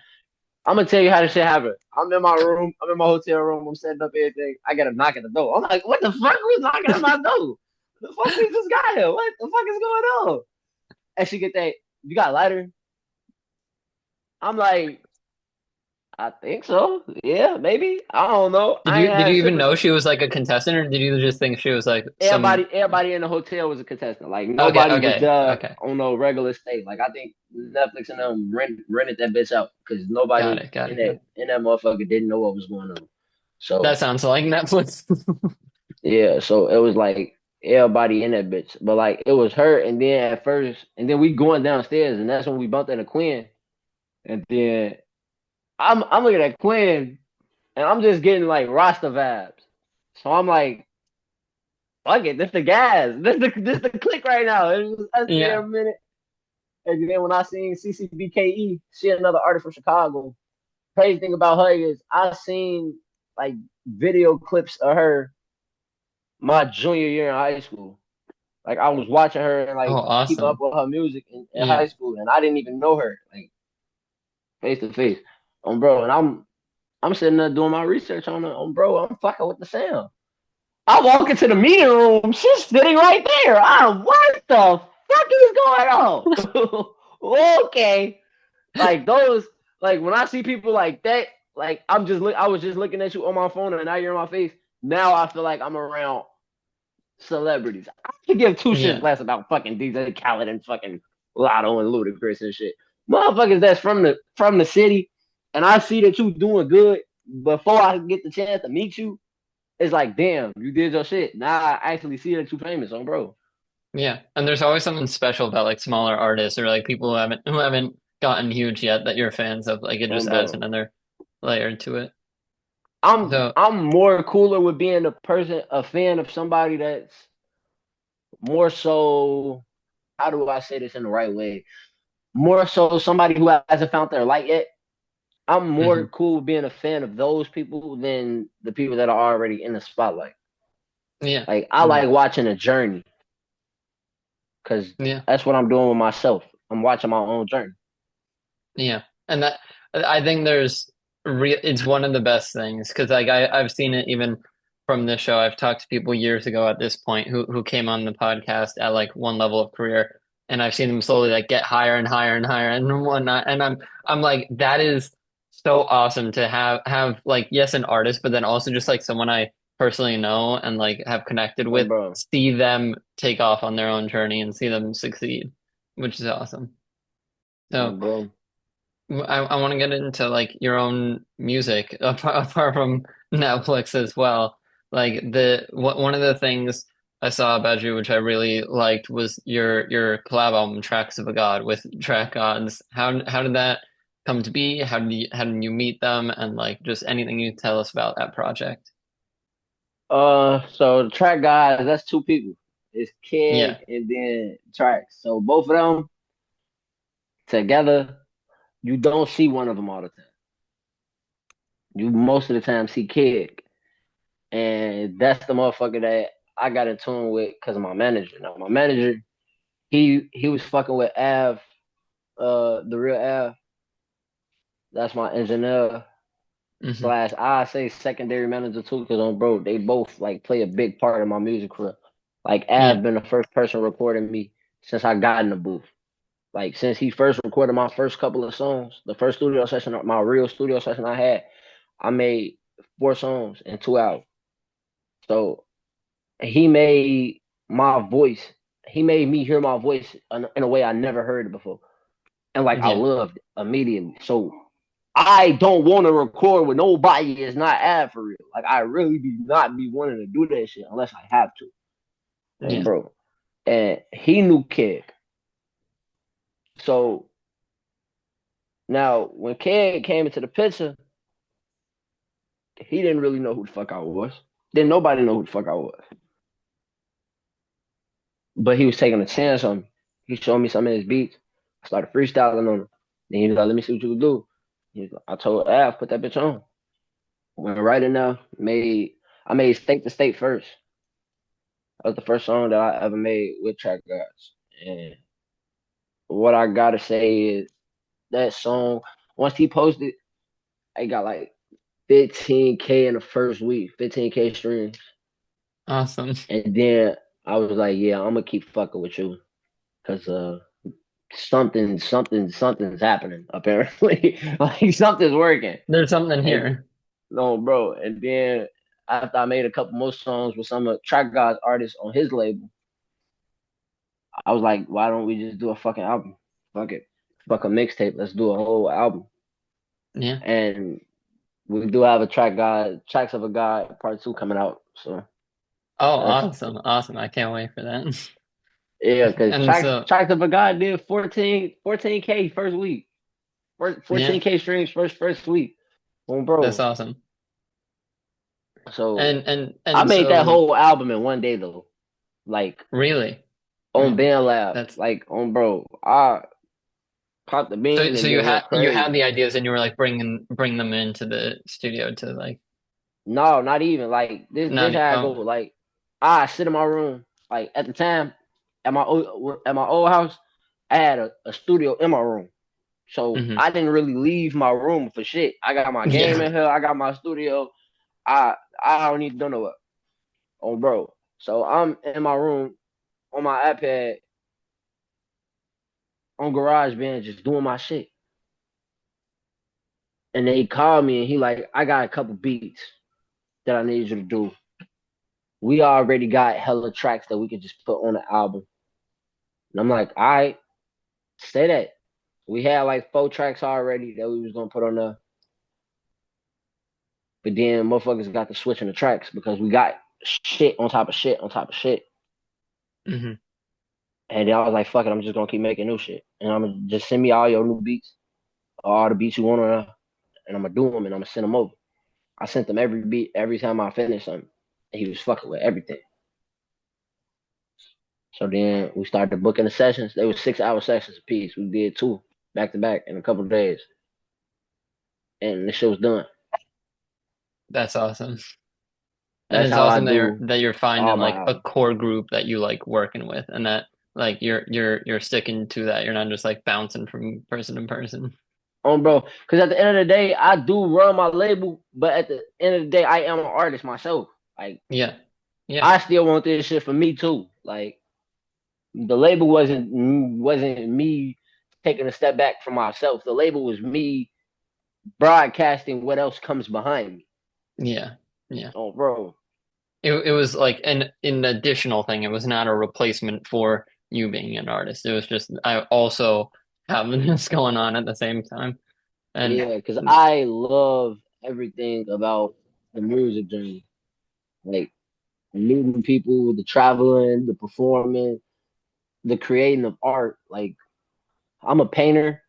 Speaker 1: I'm gonna tell you how this shit happened. I'm in my room. I'm in my hotel room. I'm setting up everything. I get a knock at the door. I'm like, what the fuck? Who's knocking at my door? The fuck we just got here? What the fuck is going on? And she get that. You got a lighter? I'm like, I think so. Yeah, maybe. I don't know.
Speaker 2: Did
Speaker 1: I ain't
Speaker 2: you did you
Speaker 1: had
Speaker 2: even
Speaker 1: shit.
Speaker 2: know she was like a contestant, or did you just think she was like some?
Speaker 1: Everybody in the hotel was a contestant. Like
Speaker 2: Okay,
Speaker 1: nobody was
Speaker 2: okay,
Speaker 1: there
Speaker 2: okay.
Speaker 1: on no regular stay. Like I think Netflix and them rented that bitch out because
Speaker 2: Got
Speaker 1: nobody
Speaker 2: it, got
Speaker 1: in
Speaker 2: it, got it.
Speaker 1: that motherfucker didn't know what was going on.
Speaker 2: That
Speaker 1: So
Speaker 2: sounds like Netflix.
Speaker 1: yeah, so it was like everybody in that bitch. But like it was her and then at first and then we going downstairs and that's when we bumped into Quinn. And then I'm looking at Quinn and I'm just getting like Rasta vibes. So I'm like, fuck it, this the gas. This the click right now. It was us there
Speaker 2: Yeah.
Speaker 1: a minute. And then when I seen CCBKE, she another artist from Chicago. Crazy thing about her is I seen like video clips of her my junior year in high school. Like I was watching her and
Speaker 2: Oh,
Speaker 1: like keep up
Speaker 2: awesome.
Speaker 1: with her music in
Speaker 2: Yeah.
Speaker 1: high school, and I didn't even know her like face to face, bro. And I'm sitting there doing my research on her, bro. I'm fucking with the sound. I walk into the meeting room. She's sitting right there. What the fuck is going on? Okay, like those, like when I see people like that, like I was just looking at you on my phone, and now you're in my face. Now I feel like I'm around celebrities. I could give two shits
Speaker 2: Yeah.
Speaker 1: less about fucking DJ Khaled and fucking Latto and Ludacris and shit. Motherfuckers that's from the city, and I see that you doing good before I get the chance to meet you. It's like, damn, you did your shit. Now I actually see that you famous, bro.
Speaker 2: Yeah. And there's always something special about like smaller artists or like people who haven't gotten huge yet that you're fans of. Like it just adds
Speaker 1: Bro.
Speaker 2: another layer to it.
Speaker 1: I'm
Speaker 2: So
Speaker 1: I'm more cooler with being a fan of somebody that's more so. How do I say this in the right way? More so somebody who hasn't found their light yet. I'm more
Speaker 2: mhm.
Speaker 1: cool being a fan of those people than the people that are already in the spotlight.
Speaker 2: Yeah.
Speaker 1: Like I
Speaker 2: Yeah.
Speaker 1: like watching a journey because
Speaker 2: Yeah.
Speaker 1: that's what I'm doing with myself. I'm watching my own journey.
Speaker 2: Yeah, and that I think it's one of the best things because like I've seen it even from this show. I've talked to people years ago at this point who came on the podcast at like one level of career, and I've seen them slowly like get higher and higher and higher and whatnot. And I'm like that is so awesome to have like yes an artist, but then also just like someone I personally know and like have connected with,
Speaker 1: Bro.
Speaker 2: see them take off on their own journey and see them succeed, which is awesome. So.
Speaker 1: Bro.
Speaker 2: I want to get into like your own music apart from Netflix as well. Like one of the things I saw about you, which I really liked, was your collab album "Tracks of a God" with Trak Gods. How did that come to be? How did you meet them? And like just anything you tell us about that project.
Speaker 1: So the track guys, that's two people. It's
Speaker 2: Yeah.
Speaker 1: Keg and then Tracks. So both of them together, you don't see one of them all the time. You most of the time see Keg, and that's the motherfucker that I got in tune with because of my manager. Now my manager, he was fucking with Av, the real Av. That's my engineer
Speaker 2: Hmm.
Speaker 1: slash I say secondary manager too, because on bro, they both like play a big part in my music career. Like
Speaker 2: Yeah.
Speaker 1: Av been the first person recording me since I got in the booth. Like since he first recorded my first couple of songs, the first studio session, my real studio session I had, I made 4 songs in 2 hours. So he made my voice, he made me hear my voice in a way I never heard it before. And like I
Speaker 2: Yeah.
Speaker 1: loved it immediately. So I don't want to record with nobody is not ad for real. Like I really do not be wanting to do that shit unless I have to.
Speaker 2: Yeah.
Speaker 1: Bro. And he knew Kid. So now when Kid came into the picture, he didn't really know who the fuck I was. Didn't nobody know who the fuck I was. But he was taking a chance on me. He showed me some of his beats. I started freestyling on him. Then he was like, let me see what you can do. I told Av, put that bitch on. Went right in there, I made State to State first. That was the first song that I ever made with Trak Gods. And what I gotta say is that song, once he posted, I got like 15K in the first week, 15K streams.
Speaker 2: Awesome.
Speaker 1: And then I was like, yeah, I'm gonna keep fucking with you. Cause something's happening, apparently. Like something's working.
Speaker 2: There's something
Speaker 1: And
Speaker 2: here.
Speaker 1: no, bro. And then after I made a couple more songs with some of Trak God's artists on his label, I was like, why don't we just do a fucking album? Fuck it. Fuck a mixtape. Let's do a whole album.
Speaker 2: Yeah.
Speaker 1: And we do have a Tracks of a God Part 2 coming out. So
Speaker 2: Oh,
Speaker 1: that's
Speaker 2: awesome. Awesome. I can't wait for that.
Speaker 1: yeah, because
Speaker 2: And so,
Speaker 1: Tracks of a God did 14K first week.
Speaker 2: yeah,
Speaker 1: 14K streams first week. Oh,
Speaker 2: that's
Speaker 1: bro.
Speaker 2: awesome.
Speaker 1: So
Speaker 2: And
Speaker 1: I made that
Speaker 2: so
Speaker 1: whole album in one day though. Like
Speaker 2: really,
Speaker 1: on
Speaker 2: really,
Speaker 1: Band Lab.
Speaker 2: that's
Speaker 1: Like on bro. I popped the bean
Speaker 2: so
Speaker 1: and then went
Speaker 2: you had
Speaker 1: crazy.
Speaker 2: the ideas and you were like bring them into the studio to like
Speaker 1: No, not even. Like this
Speaker 2: not
Speaker 1: how I go.
Speaker 2: oh
Speaker 1: Like I sit in my room. Like at the time, at my old house, I had a studio in my room. So
Speaker 2: hmm
Speaker 1: I didn't really leave my room for shit. I got my game
Speaker 2: yeah.
Speaker 1: in here. I got my studio. I I don't need to know what. Oh, bro. So I'm in my room on my iPad on GarageBand just doing my shit. And then he called me and he like, I got a couple beats that I need you to do. We already got hella tracks that we could just put on the album. And I'm like, all right, say that. We had like 4 tracks already that we was gonna put on there. But then motherfuckers got to switching the tracks because we got shit on top of shit on top of shit.
Speaker 2: hmm
Speaker 1: And then I was like, fuck it, I'm just gonna keep making new shit. And I'm gonna just send me all your new beats, all the beats you want on there, and I'm gonna do them and I'm gonna send them over. I sent them every beat every time I finished something. And he was fucking with everything. So then we started booking the sessions. They were 6 hour sessions a piece. We did 2 back to back in a couple of days. And the shit was done.
Speaker 2: That's awesome. And
Speaker 1: That's
Speaker 2: it's
Speaker 1: how I
Speaker 2: awesome
Speaker 1: do
Speaker 2: that you're finding
Speaker 1: all my
Speaker 2: like a
Speaker 1: albums.
Speaker 2: core group that you like working with and that like you're sticking to that. You're not just like bouncing from person to person.
Speaker 1: Bro. Because at the end of the day, I do run my label, but at the end of the day, I am an artist myself. Like
Speaker 2: Yeah. Yeah.
Speaker 1: I still want this shit for me too. Like the label wasn't me taking a step back from myself. The label was me broadcasting what else comes behind me.
Speaker 2: Yeah. Yeah.
Speaker 1: Oh, bro.
Speaker 2: It was like an additional thing. It was not a replacement for you being an artist. It was just I also have this going on at the same time. And
Speaker 1: Yeah, because I love everything about the music journey. Like meeting people, the traveling, the performing, the creating of art. Like I'm a painter.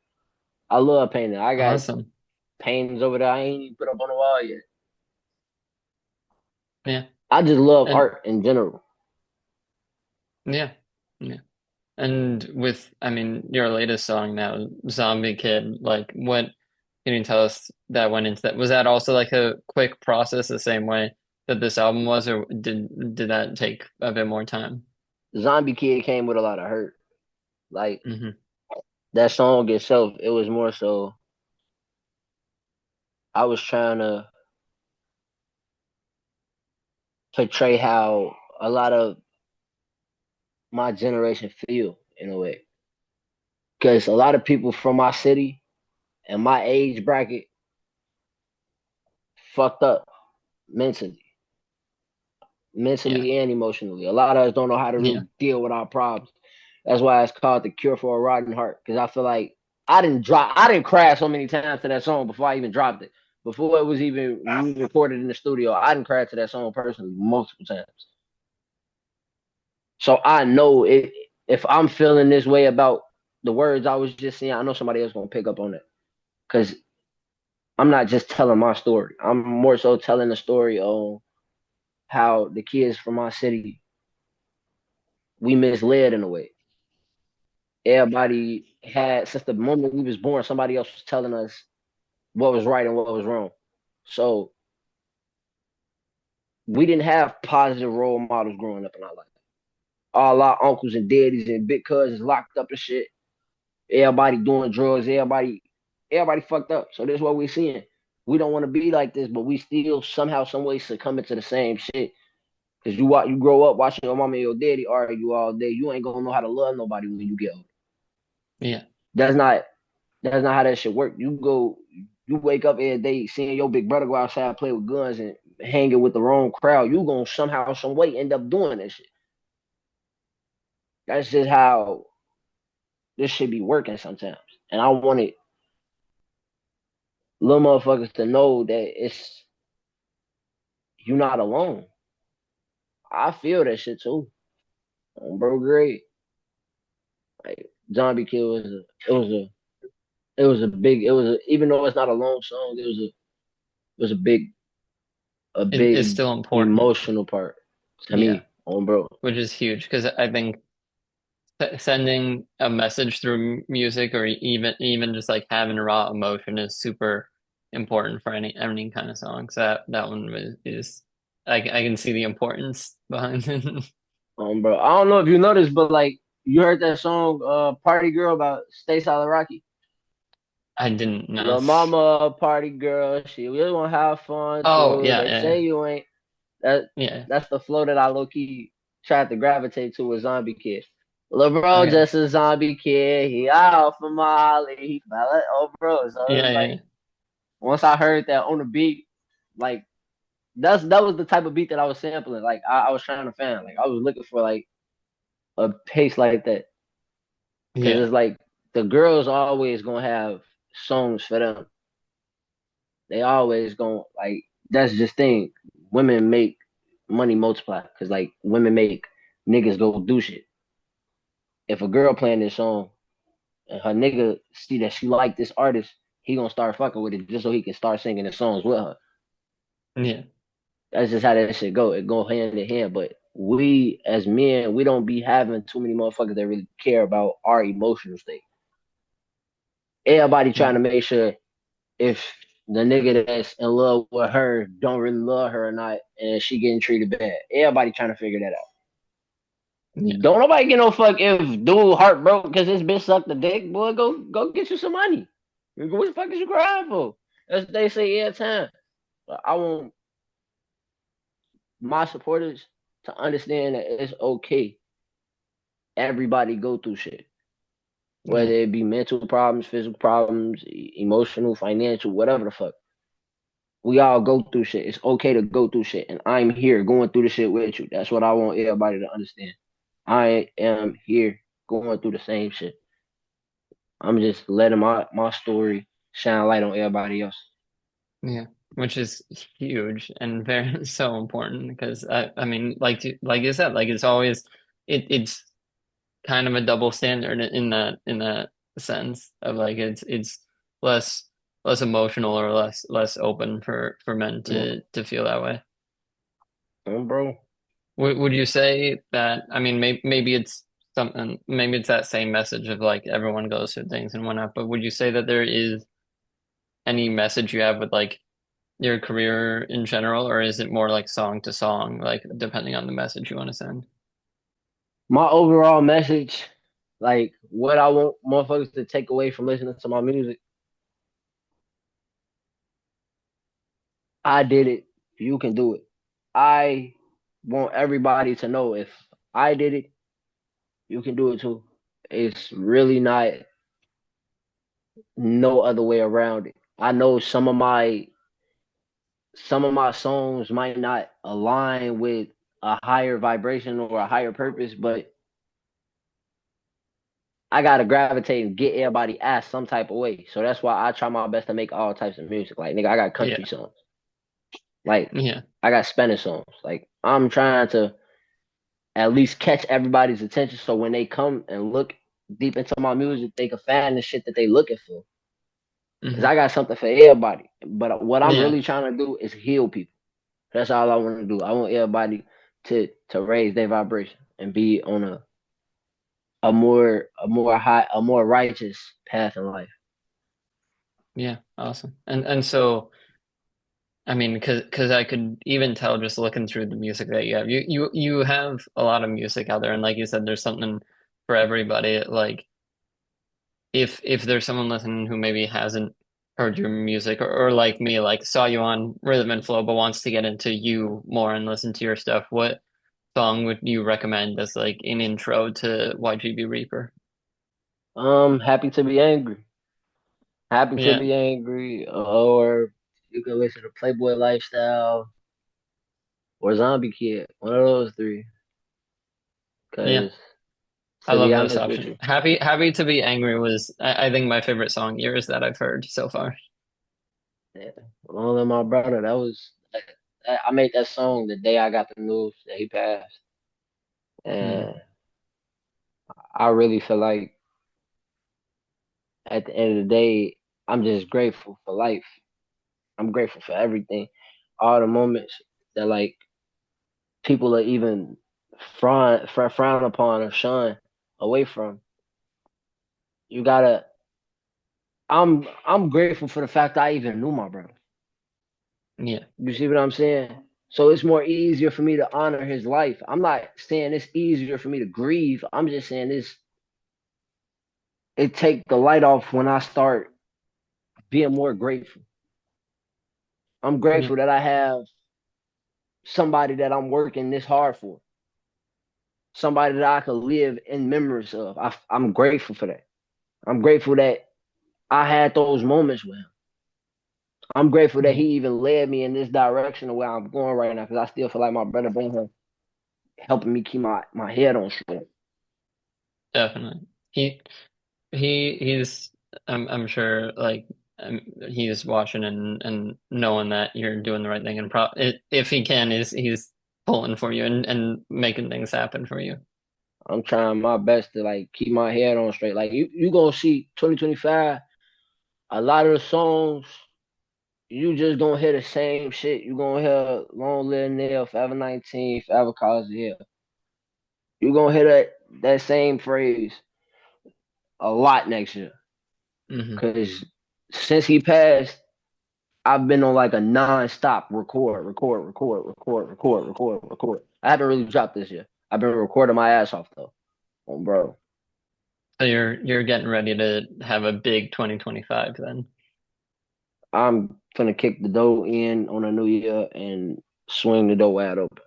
Speaker 1: I love painting. I got
Speaker 2: awesome.
Speaker 1: paintings over there I ain't even put up on the wall yet.
Speaker 2: Yeah.
Speaker 1: I just love
Speaker 2: And
Speaker 1: art in general.
Speaker 2: yeah. Yeah. And with I mean your latest song now, Zombiekid, like what can you tell us that went into that? Was that also like a quick process the same way that this album was, or did that take a bit more time?
Speaker 1: Zombiekid came with a lot of hurt. Like
Speaker 2: hmm
Speaker 1: that song itself, it was more so I was trying to portray how a lot of my generation feel in a way. Because a lot of people from my city and my age bracket fucked up mentally,
Speaker 2: Yeah.
Speaker 1: and emotionally. A lot of us don't know how to
Speaker 2: Yeah.
Speaker 1: really deal with our problems. That's why it's called the cure for a rotten heart. Because I feel like I didn't crash so many times to that song before I even dropped it. Before it was even recorded in the studio, I didn't crash to that song personally multiple times. So I know if I'm feeling this way about the words I was just saying, I know somebody else gonna pick up on it. Cause I'm not just telling my story. I'm more so telling the story on how the kids from my city we misled in a way. Everybody had since the moment we was born, somebody else was telling us what was right and what was wrong. So we didn't have positive role models growing up in our life. All our uncles and daddies and big cousins locked up and shit. Everybody doing drugs. Everybody fucked up. So this is what we're seeing. We don't want to be like this, but we still somehow, some way succumbing to the same shit. Cause you grow up watching your mama and your daddy argue all day. You ain't gonna know how to love nobody when you get older.
Speaker 2: Yeah.
Speaker 1: That's not how that shit work. You wake up every day seeing your big brother go outside play with guns and hanging with the wrong crowd. You gonna somehow, some way end up doing that shit. That's just how this should be working sometimes. And I wanted little motherfuckers to know that you're not alone. I feel that shit too. Bro, great. Like Zombiekid it was a even though it's not a long song, it was a
Speaker 2: It's
Speaker 1: big
Speaker 2: still important.
Speaker 1: emotional part to
Speaker 2: Yeah.
Speaker 1: me, bro.
Speaker 2: Which is huge because I think sending a message through music or even just like having raw emotion is super important for any kind of song. So that one is I can see the importance behind it.
Speaker 1: Bro. I don't know if you noticed, but like you heard that song Party Girl about Stay Solid Rocky.
Speaker 2: I didn't know.
Speaker 1: Lil' mama a party girl, she really wanna have fun
Speaker 2: Oh
Speaker 1: too.
Speaker 2: yeah,
Speaker 1: They
Speaker 2: yeah,
Speaker 1: say you ain't that
Speaker 2: yeah.
Speaker 1: that's the flow that I low key tried to gravitate to with Zombiekid. Lil' bro
Speaker 2: Okay.
Speaker 1: just a zombie kid. He out for Molly. He fell it. Oh, bro. So it
Speaker 2: Yeah,
Speaker 1: was
Speaker 2: yeah,
Speaker 1: like
Speaker 2: yeah.
Speaker 1: once I heard that on the beat, like that was the type of beat that I was sampling. Like I was trying to find. Like I was looking for like a pace like that. Cause
Speaker 2: Yeah.
Speaker 1: it's like the girls always gonna have songs for them. They always gonna like that's just thing. Women make money multiply. Cause like women make niggas go do shit. If a girl playing this song and her nigga see that she like this artist, he gonna start fucking with it just so he can start singing the songs with her.
Speaker 2: Yeah.
Speaker 1: That's just how that shit go. It go hand in hand. But we as men, we don't be having too many motherfuckers that really care about our emotional state. Everybody trying
Speaker 2: Yeah.
Speaker 1: to make sure if the nigga that's in love with her don't really love her or not, and she getting treated bad. Everybody trying to figure that out.
Speaker 2: Yeah.
Speaker 1: Don't nobody get no fuck if dude heartbroken because his bitch sucked the dick. Boy, go get you some money. What the fuck is you crying for? As they say every time. I want my supporters to understand that it's okay. Everybody go through shit. Whether
Speaker 2: Yeah.
Speaker 1: it be mental problems, physical problems, emotional, financial, whatever the fuck. We all go through shit. It's okay to go through shit. And I'm here going through the shit with you. That's what I want everybody to understand. I am here going through the same shit. I'm just letting my story shine light on everybody else.
Speaker 2: Yeah. Which is huge and very so important because I mean like you said, like it's always it's kind of a double standard in that sense of like it's less less emotional or less open for men to feel that way.
Speaker 1: Bro.
Speaker 2: Would you say that, I mean, maybe it's something, maybe it's that same message of like everyone goes through things and whatnot, but would you say that there is any message you have with like your career in general, or is it more like song to song, like depending on the message you want to send?
Speaker 1: My overall message, like what I want motherfuckers to take away from listening to my music, I did it. You can do it. I want everybody to know if I did it, you can do it too. It's really not. no other way around it. I know some of my songs might not align with a higher vibration or a higher purpose, but I gotta gravitate and get everybody ass some type of way. So that's why I try my best to make all types of music. Like nigga, I got country
Speaker 2: Yeah.
Speaker 1: songs. Like
Speaker 2: Yeah.
Speaker 1: I got Spanish songs. Like I'm trying to at least catch everybody's attention so when they come and look deep into my music, they can find the shit that they looking for. Cause
Speaker 2: Hmm.
Speaker 1: I got something for everybody. But what I'm
Speaker 2: Yeah.
Speaker 1: really trying to do is heal people. That's all I want to do. I want everybody to raise their vibration and be on a more righteous path in life.
Speaker 2: Yeah. Awesome. And so I mean, because I could even tell just looking through the music that you have. You have a lot of music out there, and like you said, there's something for everybody. Like if there's someone listening who maybe hasn't heard your music or like me, like saw you on Rhythm and Flow, but wants to get into you more and listen to your stuff, what song would you recommend as like an intro to YGB Reaper?
Speaker 1: Happy to be angry. Happy to
Speaker 2: Yeah,
Speaker 1: be angry, or you can listen to Playboy Lifestyle or Zombiekid. One of those three.
Speaker 2: yeah.
Speaker 1: Cause
Speaker 2: I
Speaker 1: to be
Speaker 2: love this
Speaker 1: honest with
Speaker 2: option.
Speaker 1: you,
Speaker 2: Happy to be angry was I think my favorite song yours that I've heard so far.
Speaker 1: yeah, only my brother. I made that song the day I got the news that he passed,
Speaker 2: Mm,
Speaker 1: and I really feel like at the end of the day, I'm just grateful for life. I'm grateful for everything, all the moments that like people are even frown upon or shun away from. You gotta. I'm grateful for the fact I even knew my brother.
Speaker 2: yeah,
Speaker 1: You see what I'm saying? So it's more easier for me to honor his life. I'm not saying it's easier for me to grieve. I'm just saying this. It take the light off when I start being more grateful. I'm
Speaker 2: yeah,
Speaker 1: grateful that I have somebody that I'm working this hard for, somebody that I could live in memories of. I'm grateful for that. I'm grateful that I had those moments with him. I'm grateful that
Speaker 2: yeah,
Speaker 1: he even led me in this direction of where I'm going right now because I still feel like my brother been here helping me keep my head on straight.
Speaker 2: definitely. He he's I'm sure like he's watching and knowing that you're doing the right thing and if he can he's pulling for you and making things happen for you.
Speaker 1: I'm trying my best to like keep my head on straight. Like you gonna see 2025, a lot of the songs you just gonna hear the same shit. You gonna hear Long Live Nail, Forever 19, Forever Cause Hill. You gonna hear that same phrase a lot next year.
Speaker 2: Hmm.
Speaker 1: Cause since he passed, I've been on like a non-stop record. I haven't really dropped this year. I've been recording my ass off though. Bro.
Speaker 2: So you're getting ready to have a big 2025 then.
Speaker 1: I'm gonna kick the door in on a new year and swing the door wide open.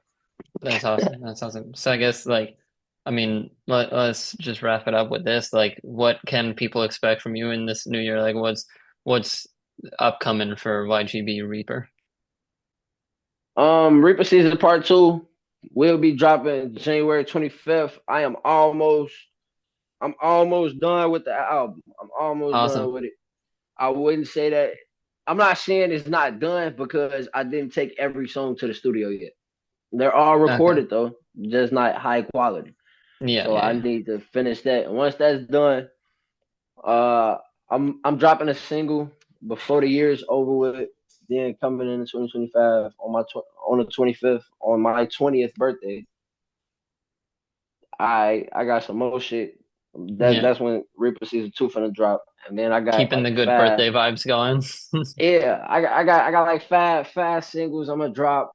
Speaker 2: That's awesome. That's awesome. So I guess like I mean let's just wrap it up with this. Like what can people expect from you in this new year? Like what's upcoming for YGB Reaper?
Speaker 1: Reaper Season Part 2 will be dropping January 25th. I'm almost done with the album. I'm almost
Speaker 2: Awesome.
Speaker 1: done with it. I wouldn't say that. I'm not saying it's not done because I didn't take every song to the studio yet. They're all
Speaker 2: Okay.
Speaker 1: recorded though, just not high quality.
Speaker 2: Yeah,
Speaker 1: So
Speaker 2: yeah,
Speaker 1: I
Speaker 2: yeah.
Speaker 1: need to finish that. And once that's done, uh, I'm dropping a single before the year's over with. Then coming in 2025 on the 25th on my 20th birthday, I got some more shit.
Speaker 2: Yeah.
Speaker 1: That's when Reaper Season 2 finna drop, and then I got
Speaker 2: Keeping
Speaker 1: like
Speaker 2: the good
Speaker 1: five.
Speaker 2: birthday vibes going.
Speaker 1: Yeah, I got like five singles I'm gonna drop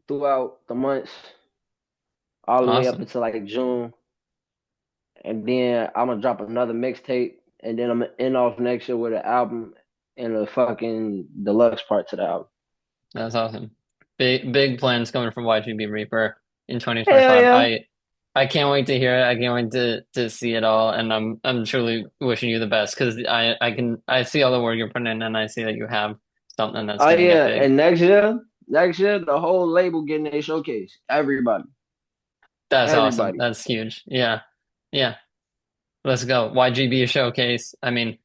Speaker 1: throughout the months, all the way up
Speaker 2: Awesome.
Speaker 1: until like June, and then I'm gonna drop another mixtape, and then I'm gonna end off next year with an album and a fucking deluxe part to the album.
Speaker 2: That's awesome. Big plans coming from YGB Reaper in
Speaker 1: Hell
Speaker 2: 2025.
Speaker 1: yeah.
Speaker 2: I can't wait to hear it. I can't wait to see it all, and I'm truly wishing you the best because I see all the work you're putting in, and I see that you have something that's
Speaker 1: Oh
Speaker 2: gonna get
Speaker 1: yeah,
Speaker 2: big.
Speaker 1: and next year, the whole label getting a showcase. Everybody,
Speaker 2: That's awesome.
Speaker 1: everybody.
Speaker 2: That's huge. Yeah, yeah. Let's go. YGB showcase. I mean,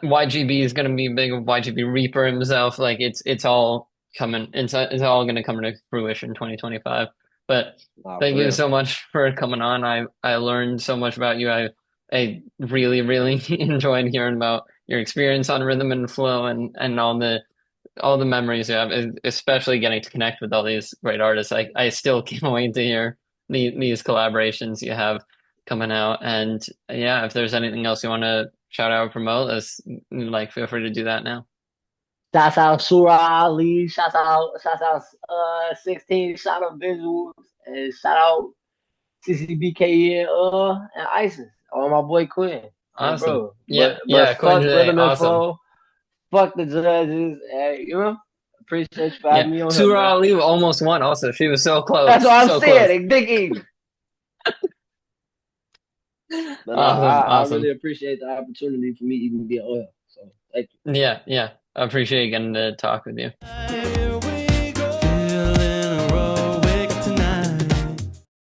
Speaker 2: YGB is gonna be big. YGB Reaper himself. Like it's all coming. It's all gonna come to fruition 2025. But
Speaker 1: Nah,
Speaker 2: thank
Speaker 1: for
Speaker 2: you
Speaker 1: real.
Speaker 2: so much for coming on. I learned so much about you. I really really enjoyed hearing about your experience on rhythm and flow and all the memories you have, especially getting to connect with all these great artists. I still can't wait to hear these collaborations you have coming out. And yeah, if there's anything else you want to shout out or promote, let's like feel free to do that now.
Speaker 1: Shouts out Surah Ali. Shouts out 16. Shout out Visuals and shout out CCBK and ISIS. On my boy Quinn. Oh,
Speaker 2: Awesome.
Speaker 1: bro.
Speaker 2: Yeah,
Speaker 1: But
Speaker 2: yeah, Quinn
Speaker 1: fuck
Speaker 2: today.
Speaker 1: rhythm and
Speaker 2: Awesome.
Speaker 1: flow. Fuck the judges. Appreciate you for
Speaker 2: Yeah.
Speaker 1: having me on here,
Speaker 2: Surah
Speaker 1: man.
Speaker 2: Ali almost won also. She was so
Speaker 1: That's
Speaker 2: close.
Speaker 1: what I'm
Speaker 2: So close.
Speaker 1: saying. Big Easy. But
Speaker 2: Awesome.
Speaker 1: I really
Speaker 2: Awesome.
Speaker 1: appreciate the opportunity for me even being on here. So thank you.
Speaker 2: Yeah, yeah. I appreciate getting to talk with you.